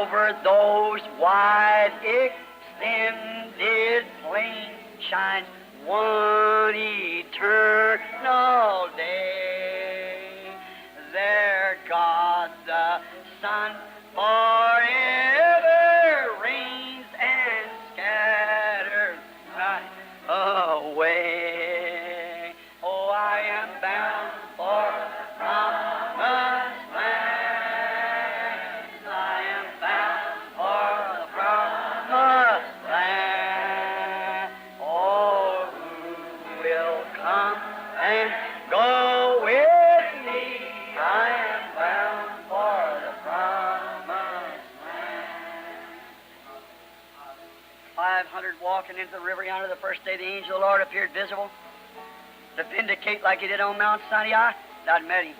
over those wide extended plains shines one eternal day. There God the Son forever reigns and scatters night away. Oh, I am bound for the promised land. I am bound for the promised land. Oh, who will come and go with me? I am bound for the promised land. 500 walking into the river yonder the first day the angel of the Lord appeared visible to vindicate like he did on Mount Sinai. I'd met him.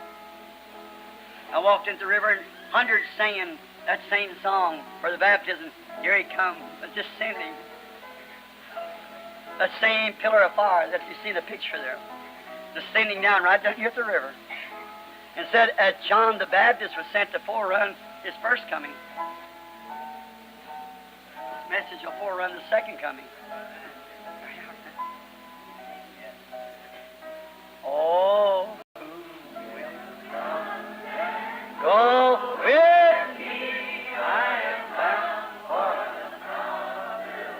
I walked into the river and hundreds singing that same song for the baptism. Here he comes, descending. That same pillar of fire that you see the picture there, descending down right down here at the river. And said, as John the Baptist was sent to forerun his first coming, this message will forerun the second coming. Oh, who will go with me? I am bound for the promised.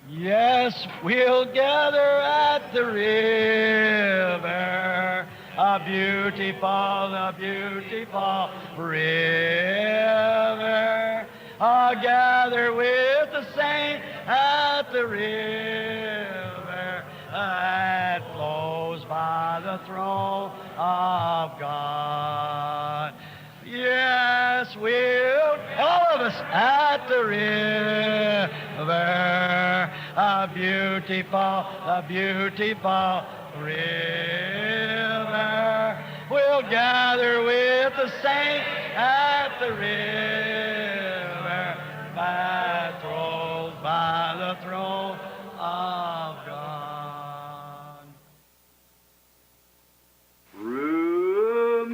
Yes, we'll gather at the river, a beautiful river. I'll gather with the saints at the river that flows by the throne of God. Yes, we'll, all of us at the river, a beautiful river. We'll gather with the saints at the river that flows by the throne of God. Room,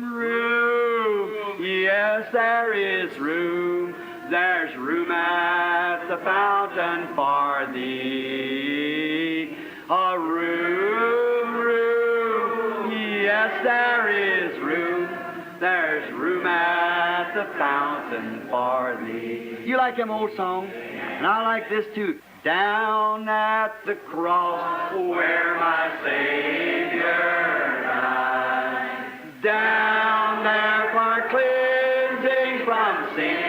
yes, there is room. There's room at the fountain for thee. A room, yes, there is room. There's room at the fountain for thee. You like them old songs? And I like this too. Down at the cross where my Savior died. Down there for cleansing from sin.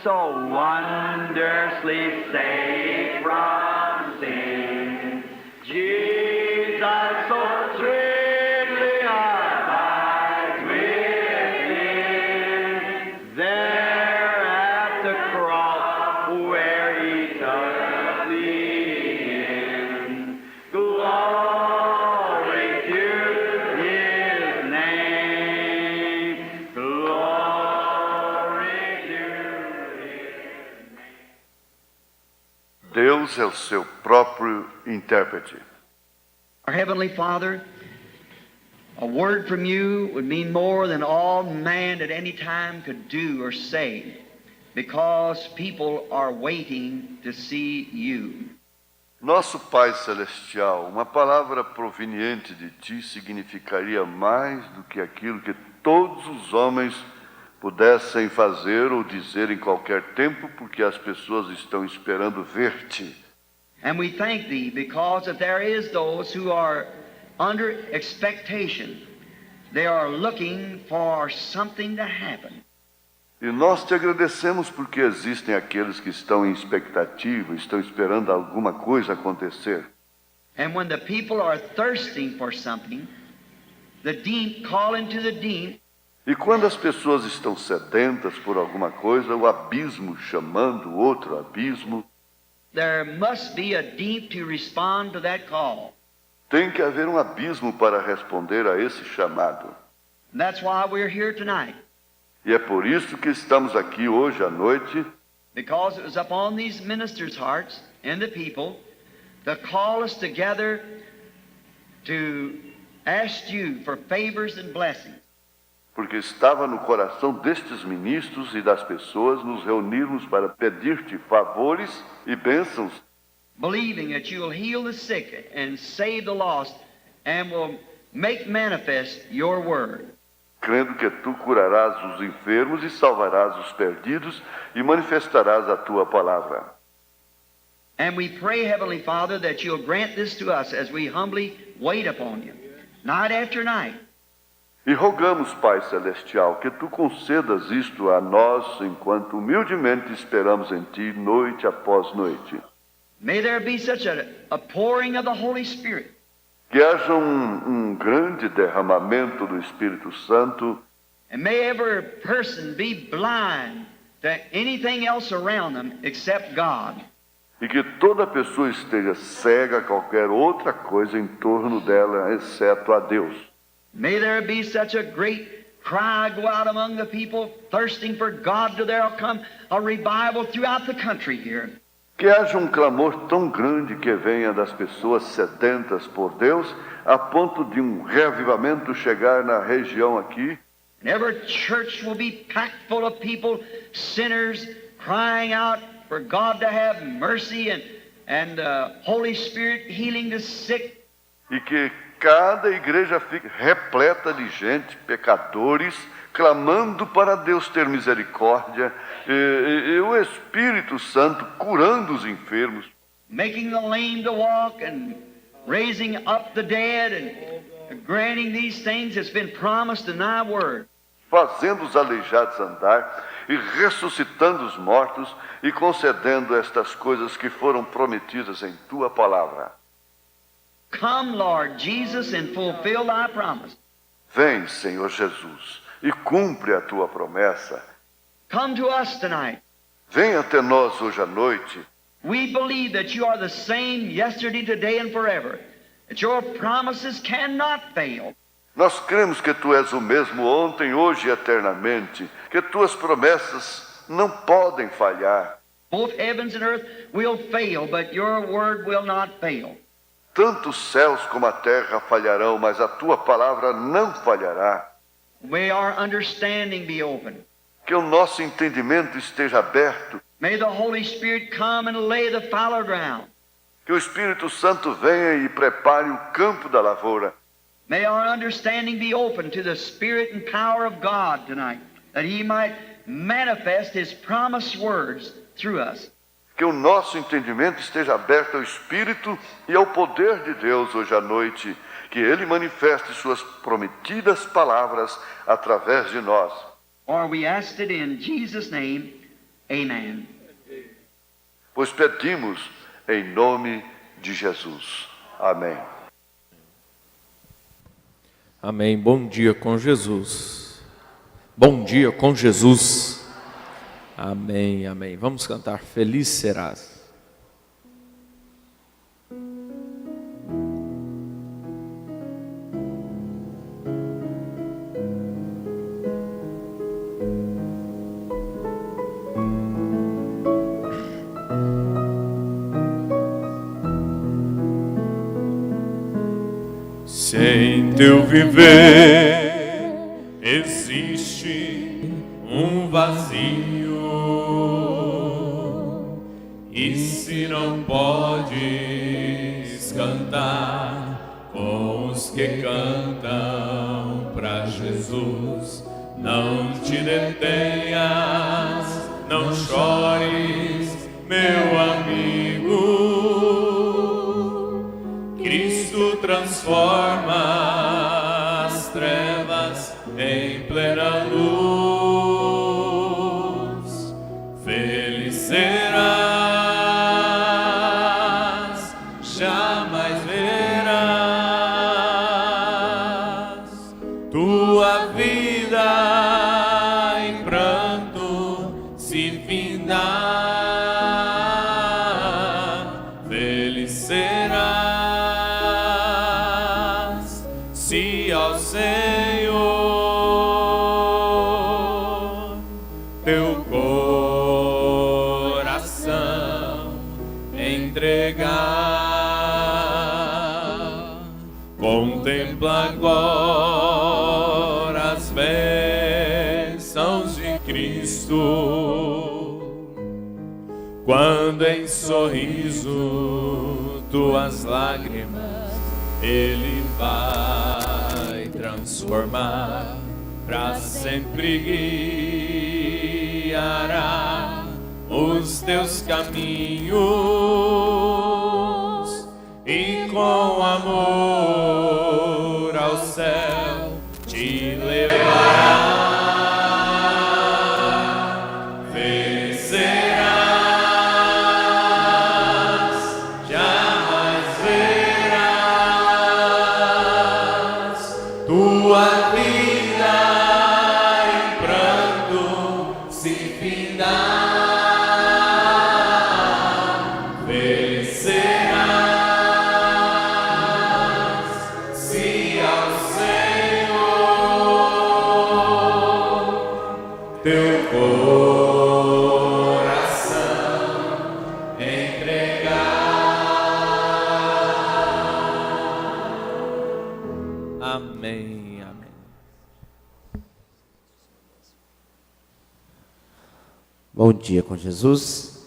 So wondrously saved from sin. Jesus so sweetly abides within. There at the cross where he took the end. Glory to his name. Deus é o seu próprio intérprete. Our Heavenly Father, a word from you would mean more than all man at any time could do or say, because people are waiting to see you. Nosso Pai Celestial, uma palavra proveniente de Ti significaria mais do que aquilo que todos os homens pudessem fazer ou dizer em qualquer tempo, porque as pessoas estão esperando ver-te. And we thank Thee because that there is those who are under expectation they are looking for something to happen. E nós te agradecemos porque existem aqueles que estão em expectativa, estão esperando alguma coisa acontecer. And when the people are thirsting for something, the deep call into the deep. E quando as pessoas estão sedentas por alguma coisa, o abismo chamando outro abismo, There must be a deep to respond to that call. tem que haver um abismo para responder a esse chamado. And that's why we're here tonight. E é por isso que estamos aqui hoje à noite, Because it was upon these ministers' hearts and the people to call us together to ask you for favors and blessings. porque estava no coração destes ministros e das pessoas nos reunirmos para pedir-te favores e bênçãos, Believing that you will heal the sick and save the lost and will make manifest your word. crendo que tu curarás os enfermos e salvarás os perdidos e manifestarás a tua palavra. And we pray, Heavenly Father, that you'll grant this to us as we humbly wait upon you, night after night. E rogamos, Pai Celestial, que tu concedas isto a nós enquanto humildemente esperamos em ti noite após noite. May there be such a pouring of the Holy Spirit Que haja um grande derramamento do Espírito Santo and may every person be blind to anything else around them except God. e que toda pessoa esteja cega a qualquer outra coisa em torno dela, exceto a Deus. May there be such a great cry go out among the people thirsting for God till there'll come a revival throughout the country here. Que haja um clamor tão grande que venha das pessoas sedentas por Deus, a ponto de um reavivamento chegar na região aqui, And every church will be packed full of people, sinners, crying out for God to have mercy and Holy Spirit healing the sick. e que cada igreja fique repleta de gente, pecadores, clamando para Deus ter misericórdia, e o Espírito Santo curando os enfermos, Making the lame to walk and raising up the dead and granting these things that's been promised in thy word. fazendo os aleijados andar e ressuscitando os mortos e concedendo estas coisas que foram prometidas em tua palavra. Come, Lord Jesus, and fulfill thy promise. Vem, Senhor Jesus, e cumpre a tua promessa. Come to us tonight. Vem até nós hoje à noite. We believe that you are the same yesterday, today, and forever. That your promises cannot fail. Nós cremos que tu és o mesmo ontem, hoje e eternamente, que tuas promessas não podem falhar. Both heavens and earth will fail, but your word will not fail. Tanto os céus como a terra falharão, mas a tua palavra não falhará. May our understanding be open. Que o nosso entendimento esteja aberto, May the Holy Spirit come and lay the fallow ground. que o Espírito Santo venha e prepare o campo da lavoura. May our understanding be open to the Spirit and power of God tonight, that He might manifest His promised words through us. Que o nosso entendimento esteja aberto ao Espírito e ao poder de Deus hoje à noite, que Ele manifeste suas prometidas palavras através de nós. For we asked it in Jesus' name, amen. Pois pedimos em nome de Jesus. Amém. Amém. Bom dia com Jesus. Bom dia com Jesus. Amém, amém. Vamos cantar Feliz Serás. Sem teu viver existe um vazio, e se não podes cantar com os que cantam pra Jesus, não te detenhas, não chores, meu amigo. Cristo transforma as trevas em plena luz. Feliz serás, jamais verás tua vida em pranto se findar. Feliz serás se ao Senhor teu coração entregar. Contempla agora as bênçãos de Cristo, quando em sorriso tuas lágrimas Ele vai transformar. Pra sempre guiará os teus caminhos e com amor ao céu te levará. Vencerás, jamais verás tua vida em pranto se findar. Vencerás se ao Senhor teu coração entregar. Amém, amém. Bom dia com Jesus.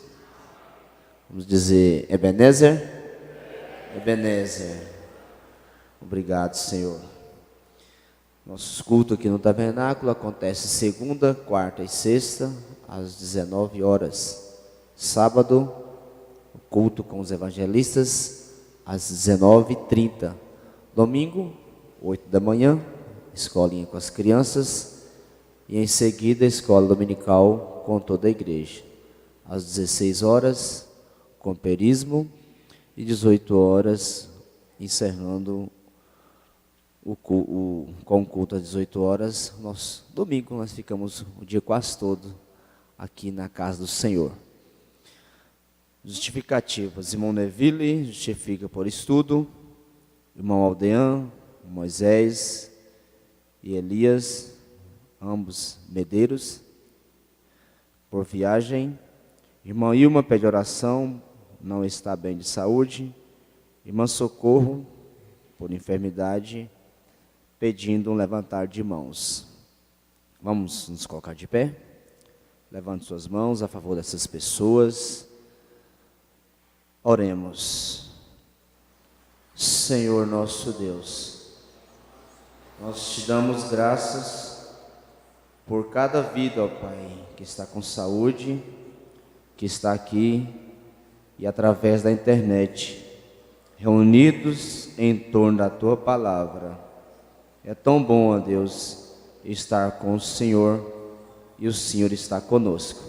Vamos dizer Ebenezer. Ebenezer. Obrigado, Senhor. Nosso culto aqui no tabernáculo acontece segunda, quarta e sexta, às 19 horas. Sábado, o culto com os evangelistas, às 19h30. Domingo, 8 da manhã, escolinha com as crianças. E em seguida, a escola dominical com toda a igreja. Às 16 horas, comperismo. E 18 horas, encerrando com o culto às 18 horas. Nosso domingo nós ficamos o dia quase todo aqui na casa do Senhor. Justificativas. Irmão Neville justifica por estudo. Irmão Aldean, Moisés e Elias, ambos medeiros, por viagem. Irmã Ilma pede oração, não está bem de saúde. Irmã Socorro, por enfermidade, pedindo um levantar de mãos. Vamos nos colocar de pé? Levante suas mãos a favor dessas pessoas. Oremos. Senhor nosso Deus, nós te damos graças por cada vida, ó Pai, que está com saúde, que está aqui e através da internet, reunidos em torno da Tua Palavra. É tão bom, ó Deus, estar com o Senhor e o Senhor está conosco.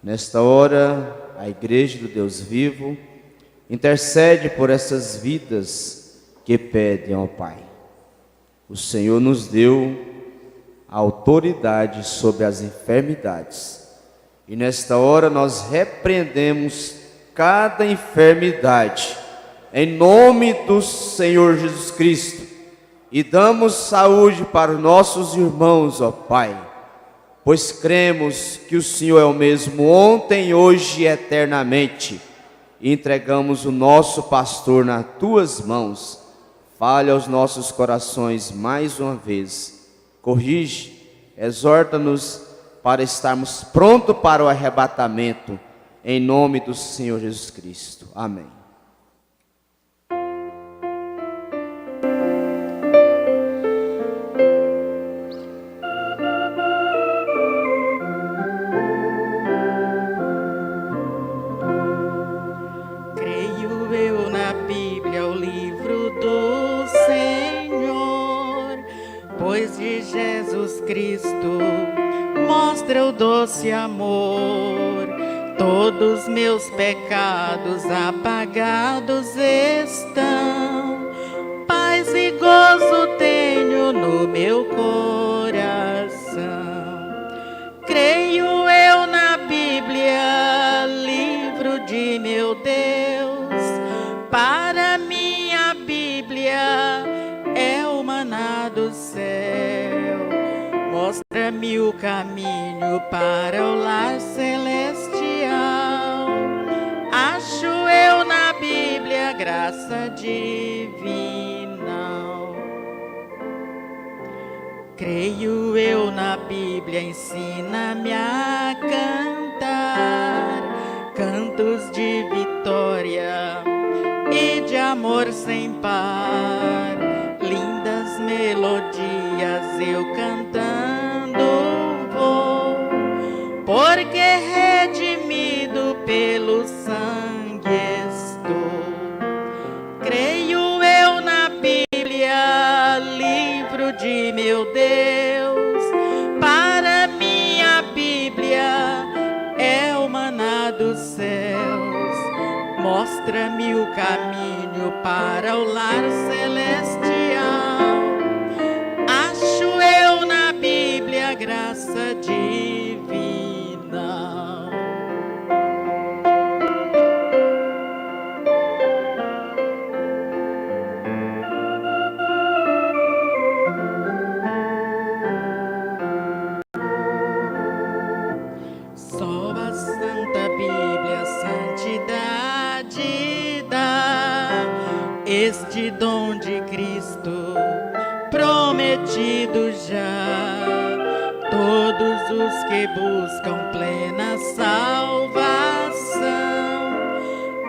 Nesta hora, a Igreja do Deus Vivo intercede por essas vidas que pedem ao Pai. O Senhor nos deu a autoridade sobre as enfermidades. E nesta hora nós repreendemos cada enfermidade em nome do Senhor Jesus Cristo. E damos saúde para os nossos irmãos, ó Pai, pois cremos que o Senhor é o mesmo ontem, hoje e eternamente. E entregamos o nosso pastor nas Tuas mãos. Fale aos nossos corações mais uma vez. Corrige, exorta-nos para estarmos prontos para o arrebatamento. Em nome do Senhor Jesus Cristo. Amém. Pois de Jesus Jesus Cristo mostra o doce amor. Todos meus pecados apagados estão. Paz e gozo tenho no meu coração. Creio eu na Bíblia, livro de meu Deus. Para mim a Bíblia é o maná do céu. Mostra-me o caminho para o lar celestial. Acho eu na Bíblia graça divina. Creio eu na Bíblia, ensina-me a cantar cantos de vitória e de amor sem par. Lindas melodias eu cantando vou, porque redimido pelo sangue estou. Creio eu na Bíblia, livro de meu Deus. Para mim a Bíblia é o maná dos céus. Mostra-me o caminho para o lar celestial. Acho eu na Bíblia graça divina. Só a Santa Bíblia santidade dá, este dom de Cristo prometido já. Todos os que buscam plena salvação,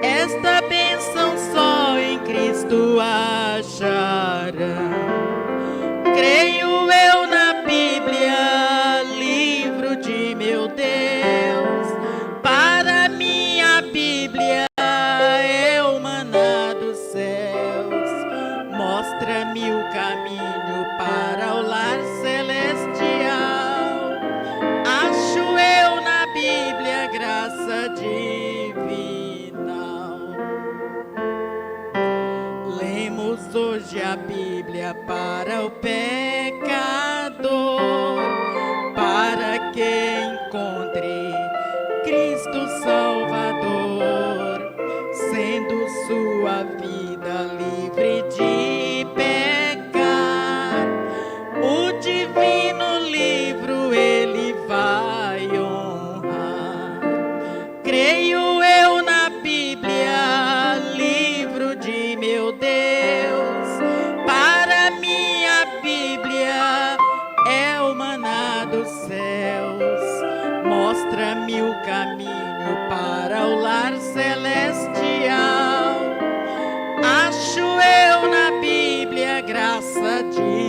esta bênção só em Cristo acharão. Creio eu na Bíblia, livro de meu Deus. Para mim a Bíblia é o maná dos céus. Mostra-me o caminho para o lar celestial. Acho eu na Bíblia graça divina. Lemos hoje a Bíblia para o pecador, para que encontre Cristo Salvador, sendo sua vida livre de pecar. O divino livro ele vai honrar. Creio eu na Bíblia, livro de meu Deus. Para mim a Bíblia é o maná dos céus. Mostra-me o caminho para o lar celestial. Acho eu na Bíblia graça divina.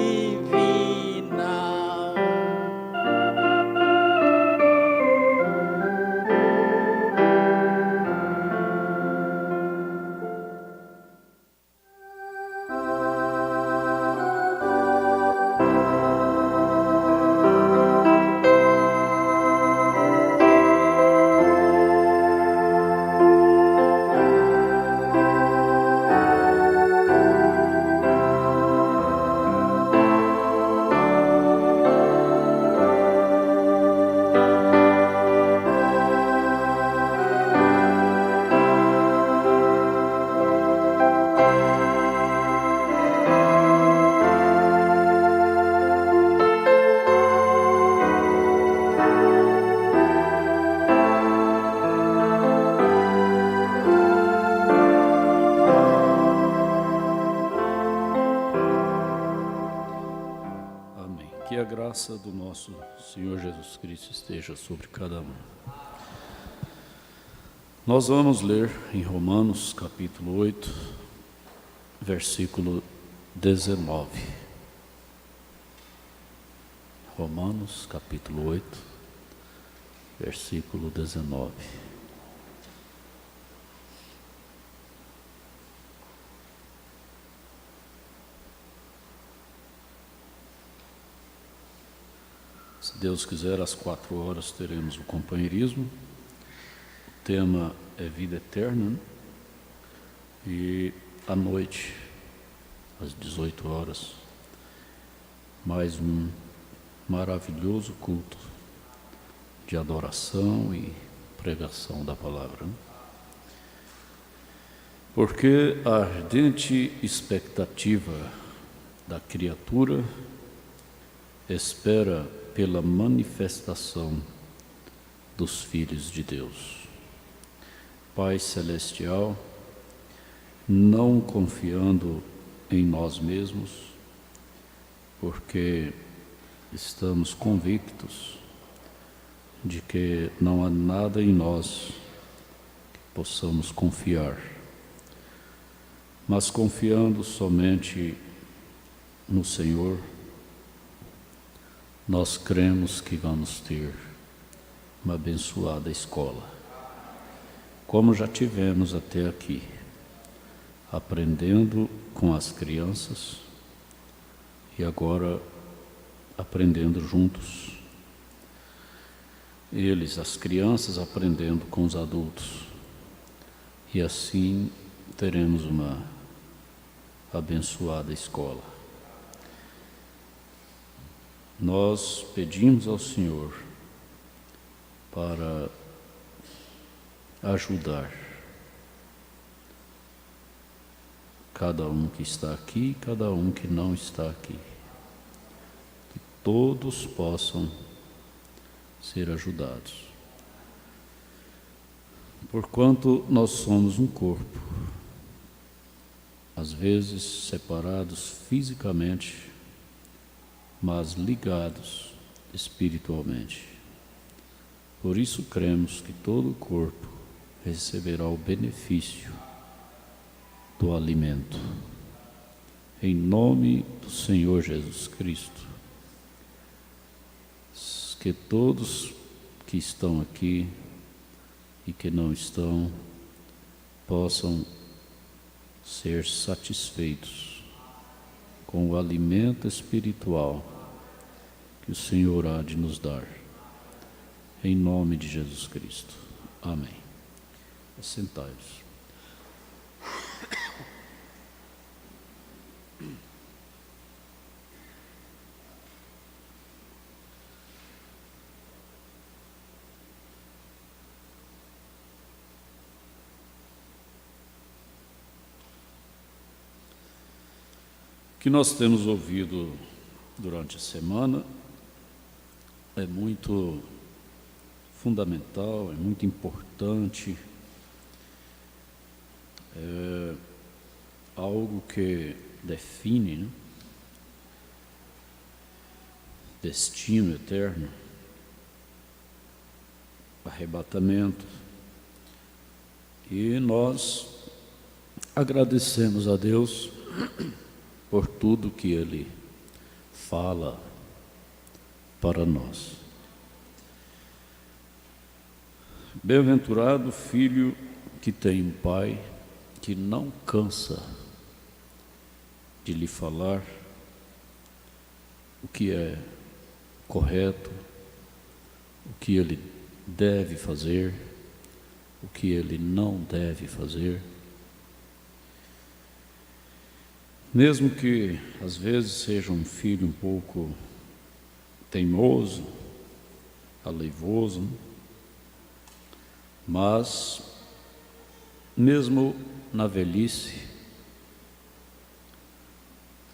Que a graça do nosso Senhor Jesus Cristo esteja sobre cada um. Nós vamos ler em Romanos capítulo 8, versículo 19. Romanos capítulo 8, versículo 19. Se Deus quiser, às 4 horas teremos o companheirismo. O tema é vida eterna, né? E à noite, às 18 horas, mais um maravilhoso culto de adoração e pregação da palavra, né? Porque a ardente expectativa da criatura espera pela manifestação dos filhos de Deus. Pai Celestial, não confiando em nós mesmos, porque estamos convictos de que não há nada em nós que possamos confiar, mas confiando somente no Senhor, nós cremos que vamos ter uma abençoada escola, como já tivemos até aqui, aprendendo com as crianças e agora aprendendo juntos. Eles, as crianças, aprendendo com os adultos. E assim teremos uma abençoada escola. Nós pedimos ao Senhor para ajudar cada um que está aqui e cada um que não está aqui. Que todos possam ser ajudados. Porquanto nós somos um corpo, às vezes separados fisicamente, mas ligados espiritualmente. Por isso cremos que todo o corpo receberá o benefício do alimento. Em nome do Senhor Jesus Cristo, que todos que estão aqui e que não estão possam ser satisfeitos com o alimento espiritual que o Senhor há de nos dar. Em nome de Jesus Cristo. Amém. Assentai-vos. O que nós temos ouvido durante a semana é muito fundamental, é muito importante, é algo que define, né, destino eterno, arrebatamento. E nós agradecemos a Deus por tudo que Ele fala para nós. Bem-aventurado o filho que tem um pai que não cansa de lhe falar o que é correto, o que ele deve fazer, o que ele não deve fazer. Mesmo que às vezes seja um filho um pouco teimoso, aleivoso, né? Mas mesmo na velhice,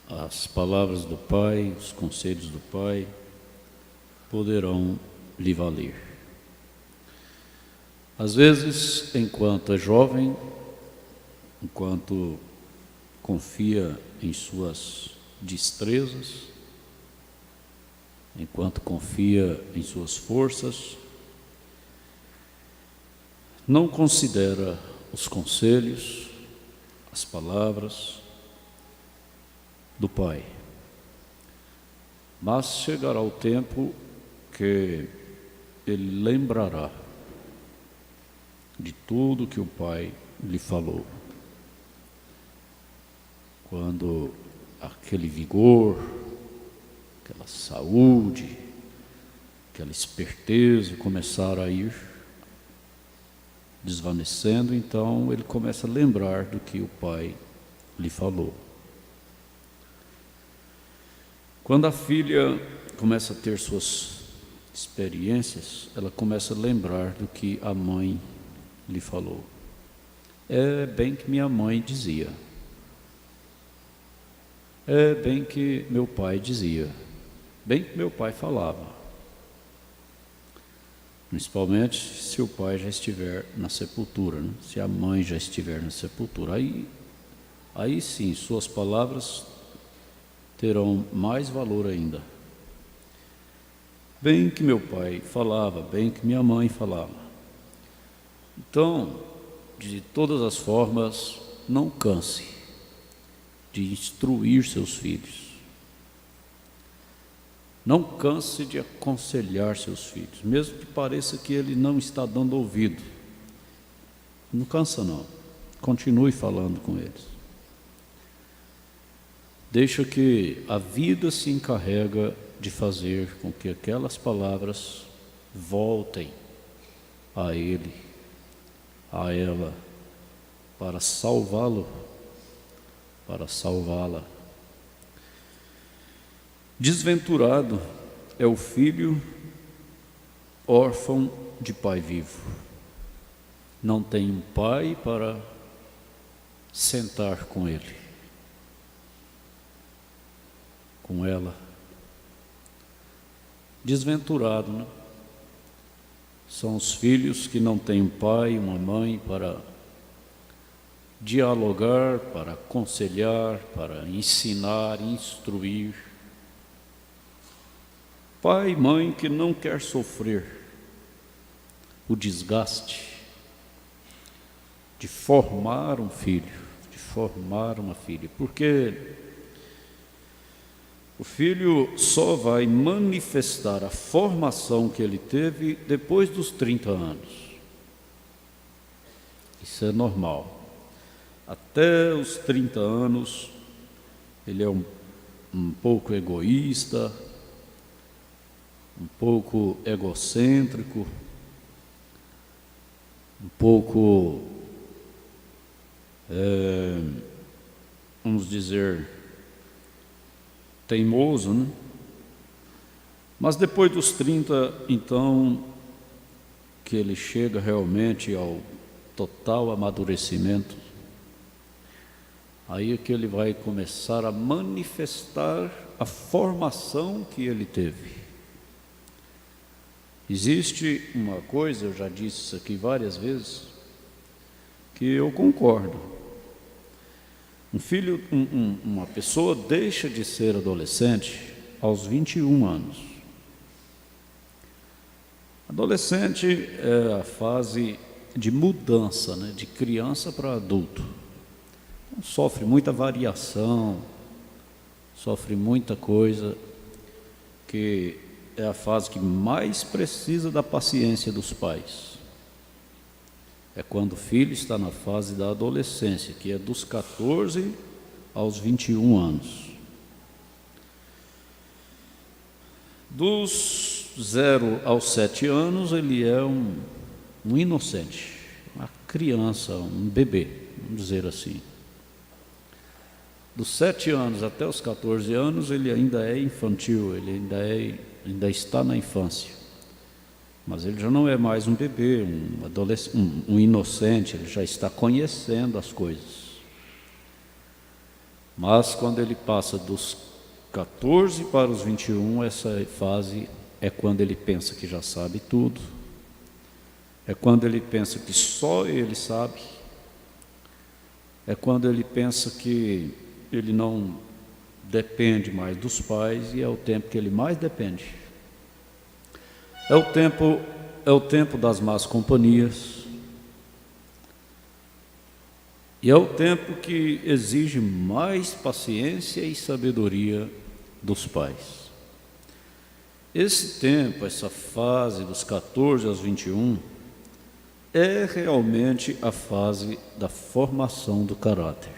as palavras do Pai, os conselhos do Pai poderão lhe valer. Às vezes, enquanto é jovem, enquanto confia em suas destrezas, enquanto confia em suas forças, não considera os conselhos, as palavras do Pai. Mas chegará o tempo que ele lembrará de tudo que o Pai lhe falou. Quando aquele vigor, aquela saúde, aquela esperteza começaram a ir desvanecendo, então ele começa a lembrar do que o pai lhe falou. Quando a filha começa a ter suas experiências, ela começa a lembrar do que a mãe lhe falou. É bem que minha mãe dizia. É bem que meu pai dizia. Bem que meu pai falava. Principalmente se o pai já estiver na sepultura, né? Se a mãe já estiver na sepultura. Aí sim, suas palavras terão mais valor ainda. Bem que meu pai falava, bem que minha mãe falava. Então, de todas as formas, não canse de instruir seus filhos. Não canse de aconselhar seus filhos, mesmo que pareça que ele não está dando ouvido. Não cansa não, continue falando com eles. Deixa que a vida se encarrega de fazer com que aquelas palavras voltem a ele, a ela, para salvá-lo, para salvá-la. Desventurado é o filho órfão de pai vivo. Não tem um pai para sentar com ele, com ela. Desventurado, né? São os filhos que não têm um pai, uma mãe para dialogar, para aconselhar, para ensinar, instruir. Pai e mãe que não quer sofrer o desgaste de formar um filho, de formar uma filha, porque o filho só vai manifestar a formação que ele teve depois dos 30 anos. Isso é normal. Até os 30 anos, ele é um pouco egoísta, um pouco egocêntrico, um pouco, vamos dizer, teimoso, né? Mas depois dos 30, então, que ele chega realmente ao total amadurecimento, aí é que ele vai começar a manifestar a formação que ele teve. Existe uma coisa, eu já disse isso aqui várias vezes, que eu concordo. Uma pessoa deixa de ser adolescente aos 21 anos. Adolescente é a fase de mudança, né, de criança para adulto. Então, sofre muita variação, sofre muita coisa, que é a fase que mais precisa da paciência dos pais. É quando o filho está na fase da adolescência, que é dos 14 aos 21 anos. Dos 0 aos 7 anos, ele é um inocente, uma criança, um bebê, vamos dizer assim. Dos 7 anos até os 14 anos, ele ainda é infantil, ele ainda está na infância. Mas ele já não é mais um bebê, um adolescente, um inocente, ele já está conhecendo as coisas. Mas quando ele passa dos 14 para os 21, essa fase é quando ele pensa que já sabe tudo, é quando ele pensa que só ele sabe, é quando ele pensa que ele não depende mais dos pais, e é o tempo que ele mais depende. É o tempo das más companhias, e é o tempo que exige mais paciência e sabedoria dos pais. Esse tempo, essa fase dos 14 aos 21, é realmente a fase da formação do caráter.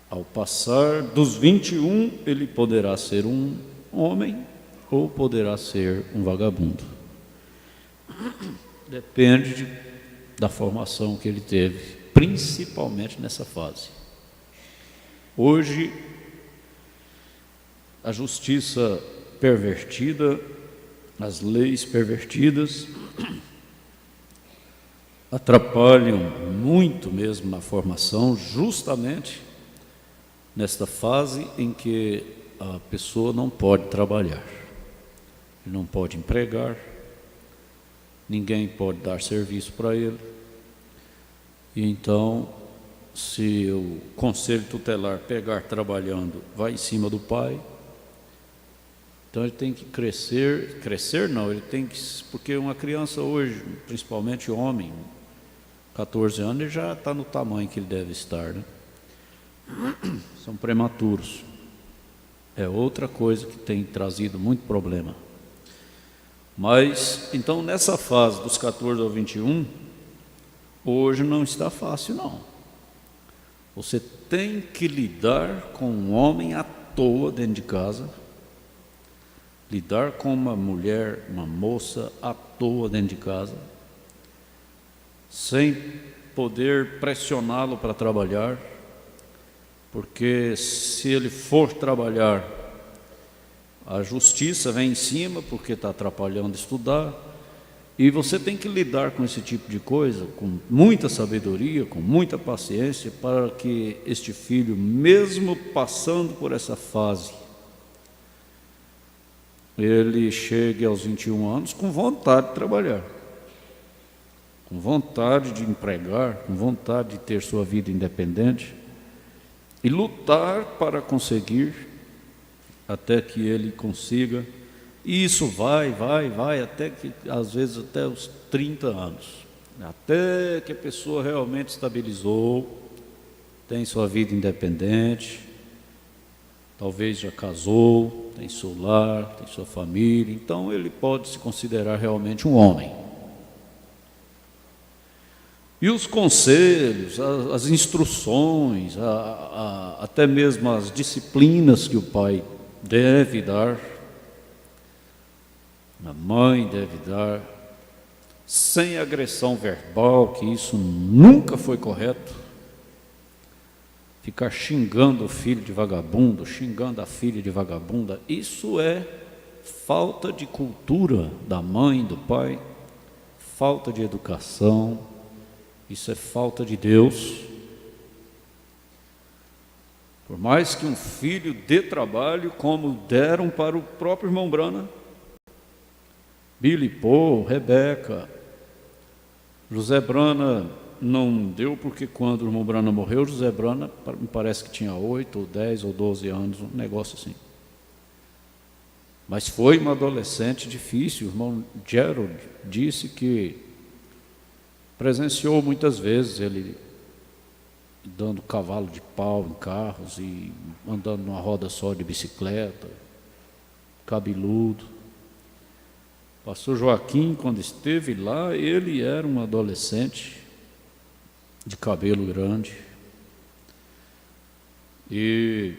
Ao passar dos 21, ele poderá ser um homem ou poderá ser um vagabundo. Depende da formação que ele teve, principalmente nessa fase. Hoje, a justiça pervertida, as leis pervertidas, atrapalham muito mesmo na formação, justamente nesta fase em que a pessoa não pode trabalhar, não pode empregar, ninguém pode dar serviço para ele. E então, se o conselho tutelar pegar trabalhando, vai em cima do pai. Então ele tem que crescer não, ele tem que, porque uma criança hoje, principalmente homem, 14 anos, ele já está no tamanho que ele deve estar, né? São prematuros. É outra coisa que tem trazido muito problema. Mas, então, nessa fase dos 14 ao 21, hoje não está fácil, não. Você tem que lidar com um homem à toa dentro de casa, lidar com uma mulher, uma moça à toa dentro de casa, sem poder pressioná-lo para trabalhar, porque se ele for trabalhar, a justiça vem em cima porque está atrapalhando estudar, e você tem que lidar com esse tipo de coisa com muita sabedoria, com muita paciência, para que este filho, mesmo passando por essa fase, ele chegue aos 21 anos com vontade de trabalhar, com vontade de empregar, com vontade de ter sua vida independente e lutar para conseguir, até que ele consiga. E isso vai, até que, às vezes, até os 30 anos, até que a pessoa realmente estabilizou, tem sua vida independente, talvez já casou, tem seu lar, tem sua família, então ele pode se considerar realmente um homem. E os conselhos, as instruções, até mesmo as disciplinas que o pai deve dar, a mãe deve dar, sem agressão verbal, que isso nunca foi correto. Ficar xingando o filho de vagabundo, xingando a filha de vagabunda, isso é falta de cultura da mãe, do pai, falta de educação, isso é falta de Deus. Por mais que um filho dê trabalho, como deram para o próprio irmão Brana, Billy Paul, Rebeca, José Brana não deu, porque quando o irmão Brana morreu, José Brana, me parece que tinha 8 ou 10 ou 12 anos, um negócio assim. Mas foi uma adolescente difícil. O irmão Gerald disse que presenciou muitas vezes ele dando cavalo de pau em carros e andando numa roda só de bicicleta, cabeludo. Pastor Joaquim, quando esteve lá, ele era um adolescente de cabelo grande. E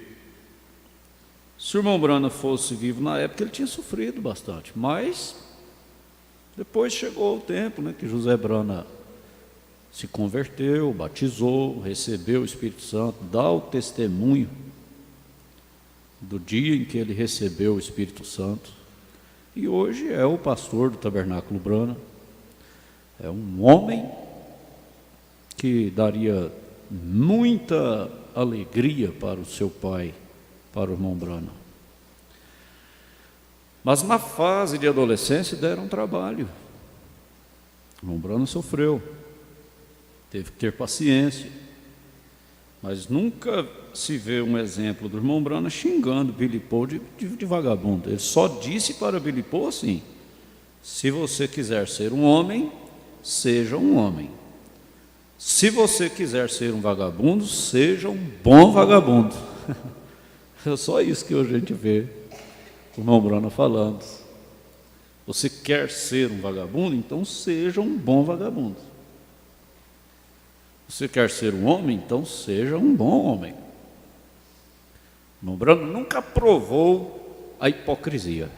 se o irmão Brana fosse vivo na época, ele tinha sofrido bastante. Mas depois chegou o tempo, né, que José Brana se converteu, batizou, recebeu o Espírito Santo, dá o testemunho do dia em que ele recebeu o Espírito Santo. E hoje é o pastor do Tabernáculo Brana. É um homem que daria muita alegria para o seu pai, para o irmão Brana. Mas na fase de adolescência deram trabalho. O irmão Brana sofreu, teve que ter paciência. Mas nunca se vê um exemplo do irmão Brana xingando Billy Paul de vagabundo. Ele só disse para Billy Paul assim: se você quiser ser um homem, seja um homem. Se você quiser ser um vagabundo, seja um bom vagabundo. É só isso que hoje a gente vê o irmão Brana falando. Você quer ser um vagabundo? Então seja um bom vagabundo. Você quer ser um homem? Então seja um bom homem. O irmão Brana nunca provou a hipocrisia.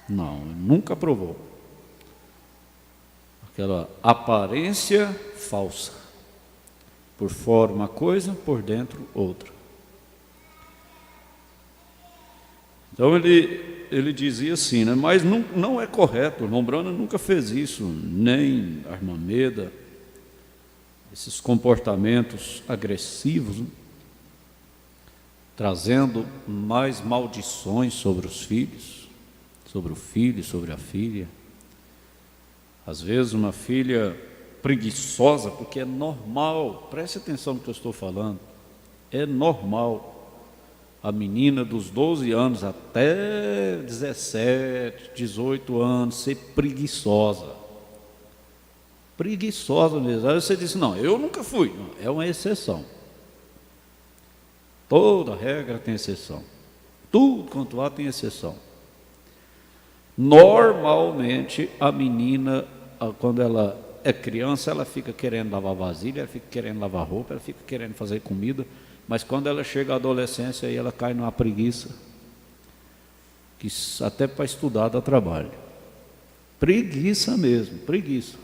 Não, nunca provou. Aquela aparência falsa. Por fora uma coisa, por dentro outra. Então ele dizia assim, né? Mas não é correto, o irmão Brana nunca fez isso, nem a irmã Meda, esses comportamentos agressivos, né? Trazendo mais maldições sobre os filhos, sobre o filho, sobre a filha. Às vezes uma filha preguiçosa, porque é normal, preste atenção no que eu estou falando, é normal a menina dos 12 anos até 17, 18 anos ser preguiçosa. Preguiçosa mesmo. Aí você disse, não, eu nunca fui. Não, é uma exceção. Toda regra tem exceção. Tudo quanto há tem exceção. Normalmente a menina, quando ela é criança, ela fica querendo lavar vasilha, ela fica querendo lavar roupa, ela fica querendo fazer comida, mas quando ela chega à adolescência, aí ela cai numa preguiça, que até para estudar dá trabalho. Preguiça mesmo, preguiça.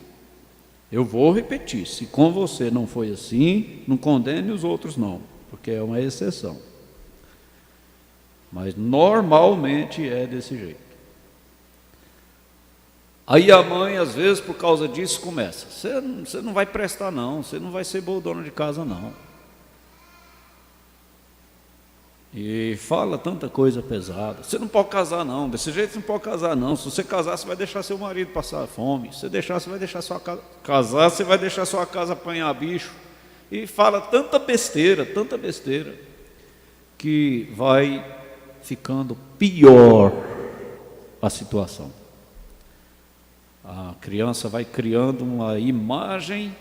Eu vou repetir, se com você não foi assim, não condene os outros não, porque é uma exceção. Mas normalmente é desse jeito. Aí a mãe, às vezes, por causa disso, começa, você não vai prestar não, você não vai ser boa dona de casa não. E fala tanta coisa pesada, você não pode casar não, desse jeito você não pode casar não, se você casar você vai deixar seu marido passar fome, se você deixar você vai deixar sua casa, casar você vai deixar sua casa apanhar bicho, e fala tanta besteira, que vai ficando pior a situação. A criança vai criando uma imagem,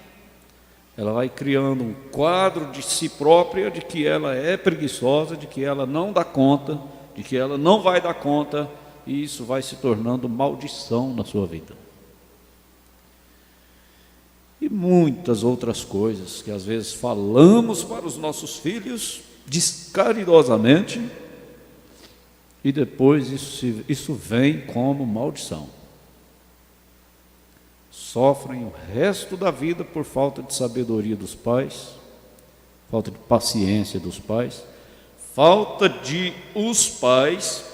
ela vai criando um quadro de si própria, de que ela é preguiçosa, de que ela não dá conta, de que ela não vai dar conta, e isso vai se tornando maldição na sua vida. E muitas outras coisas que às vezes falamos para os nossos filhos descaridosamente, e depois isso vem como maldição. Sofrem o resto da vida por falta de sabedoria dos pais, falta de paciência dos pais, falta de os pais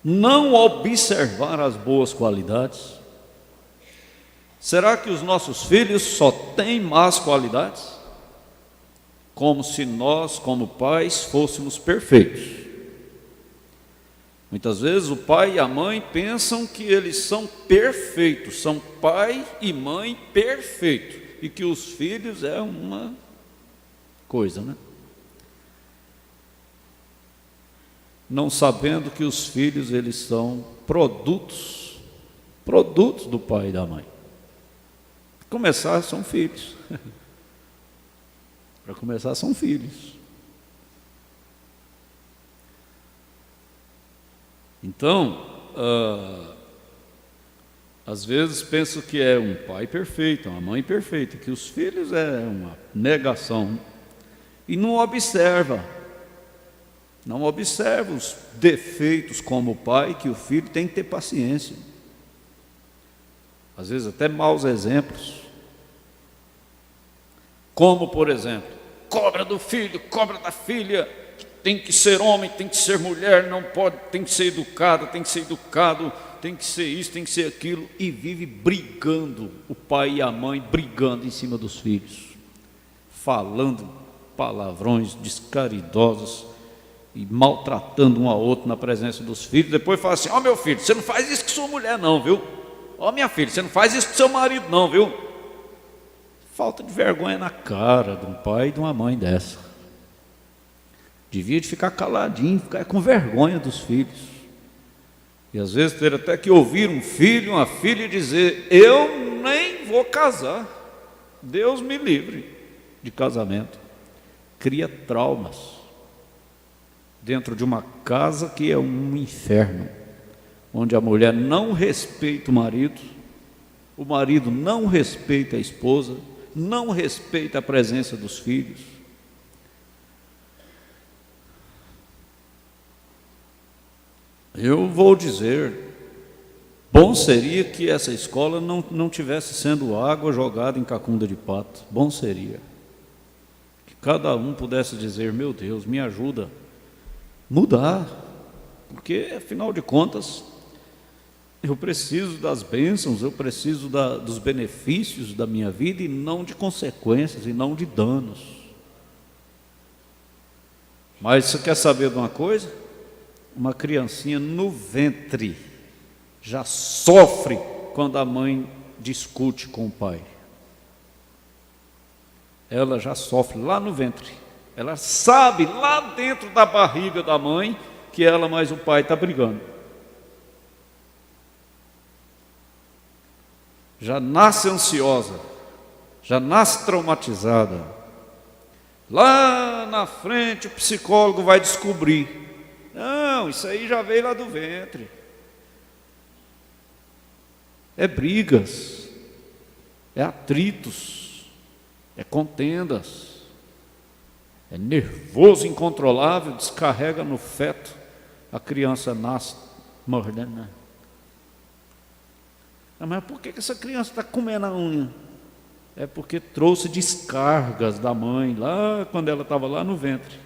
não observar as boas qualidades. Será que os nossos filhos só têm más qualidades? Como se nós, como pais, fôssemos perfeitos. Muitas vezes o pai e a mãe pensam que eles são perfeitos, são pai e mãe perfeitos, e que os filhos é uma coisa, né? Não sabendo que os filhos, eles são produtos do pai e da mãe. Para começar, são filhos. Para começar, são filhos. Então, às vezes penso que é um pai perfeito, uma mãe perfeita, que os filhos é uma negação, e não observa os defeitos como pai, que o filho tem que ter paciência. Às vezes até maus exemplos, como por exemplo, cobra do filho, cobra da filha, tem que ser homem, tem que ser mulher, não pode, tem que ser educado, tem que ser isso, tem que ser aquilo, e vive brigando, o pai e a mãe brigando em cima dos filhos, falando palavrões descaridosos e maltratando um ao outro na presença dos filhos. Depois fala assim: ó, meu filho, você não faz isso com sua mulher não, viu? Ó, minha filha, você não faz isso com seu marido não, viu? Falta de vergonha na cara de um pai e de uma mãe dessa. Devia de ficar caladinho, ficar com vergonha dos filhos. E às vezes ter até que ouvir um filho, uma filha dizer: eu nem vou casar, Deus me livre de casamento. Cria traumas dentro de uma casa que é um inferno, onde a mulher não respeita o marido não respeita a esposa, não respeita a presença dos filhos. Eu vou dizer Bom seria que essa escola não tivesse sendo água jogada em cacunda de pato. Bom seria que cada um pudesse dizer: meu Deus, me ajuda a mudar, porque afinal de contas eu preciso das bênçãos, eu preciso dos benefícios da minha vida e não de consequências e não de danos. Mas você quer saber de uma coisa? Uma criancinha no ventre já sofre quando a mãe discute com o pai. Ela já sofre lá no ventre. Ela sabe lá dentro da barriga da mãe que ela mais o pai está brigando. Já nasce ansiosa, já nasce traumatizada. Lá na frente o psicólogo vai descobrir: não, isso aí já veio lá do ventre. É brigas, é atritos, é contendas, é nervoso incontrolável, descarrega no feto, a criança nasce mordendo. Mas por que essa criança está comendo a unha? É porque trouxe descargas da mãe lá quando ela estava lá no ventre.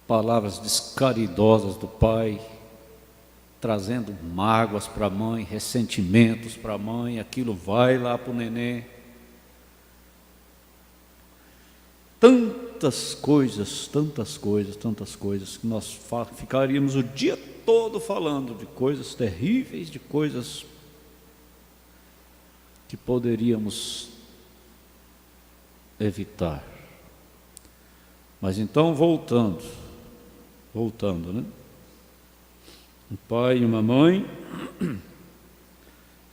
Palavras descaridosas do pai, trazendo mágoas para a mãe, ressentimentos para a mãe, aquilo vai lá para o neném. Tantas coisas, que nós ficaríamos o dia todo falando de coisas terríveis, de coisas que poderíamos evitar. Mas então, voltando, né? Um pai e uma mãe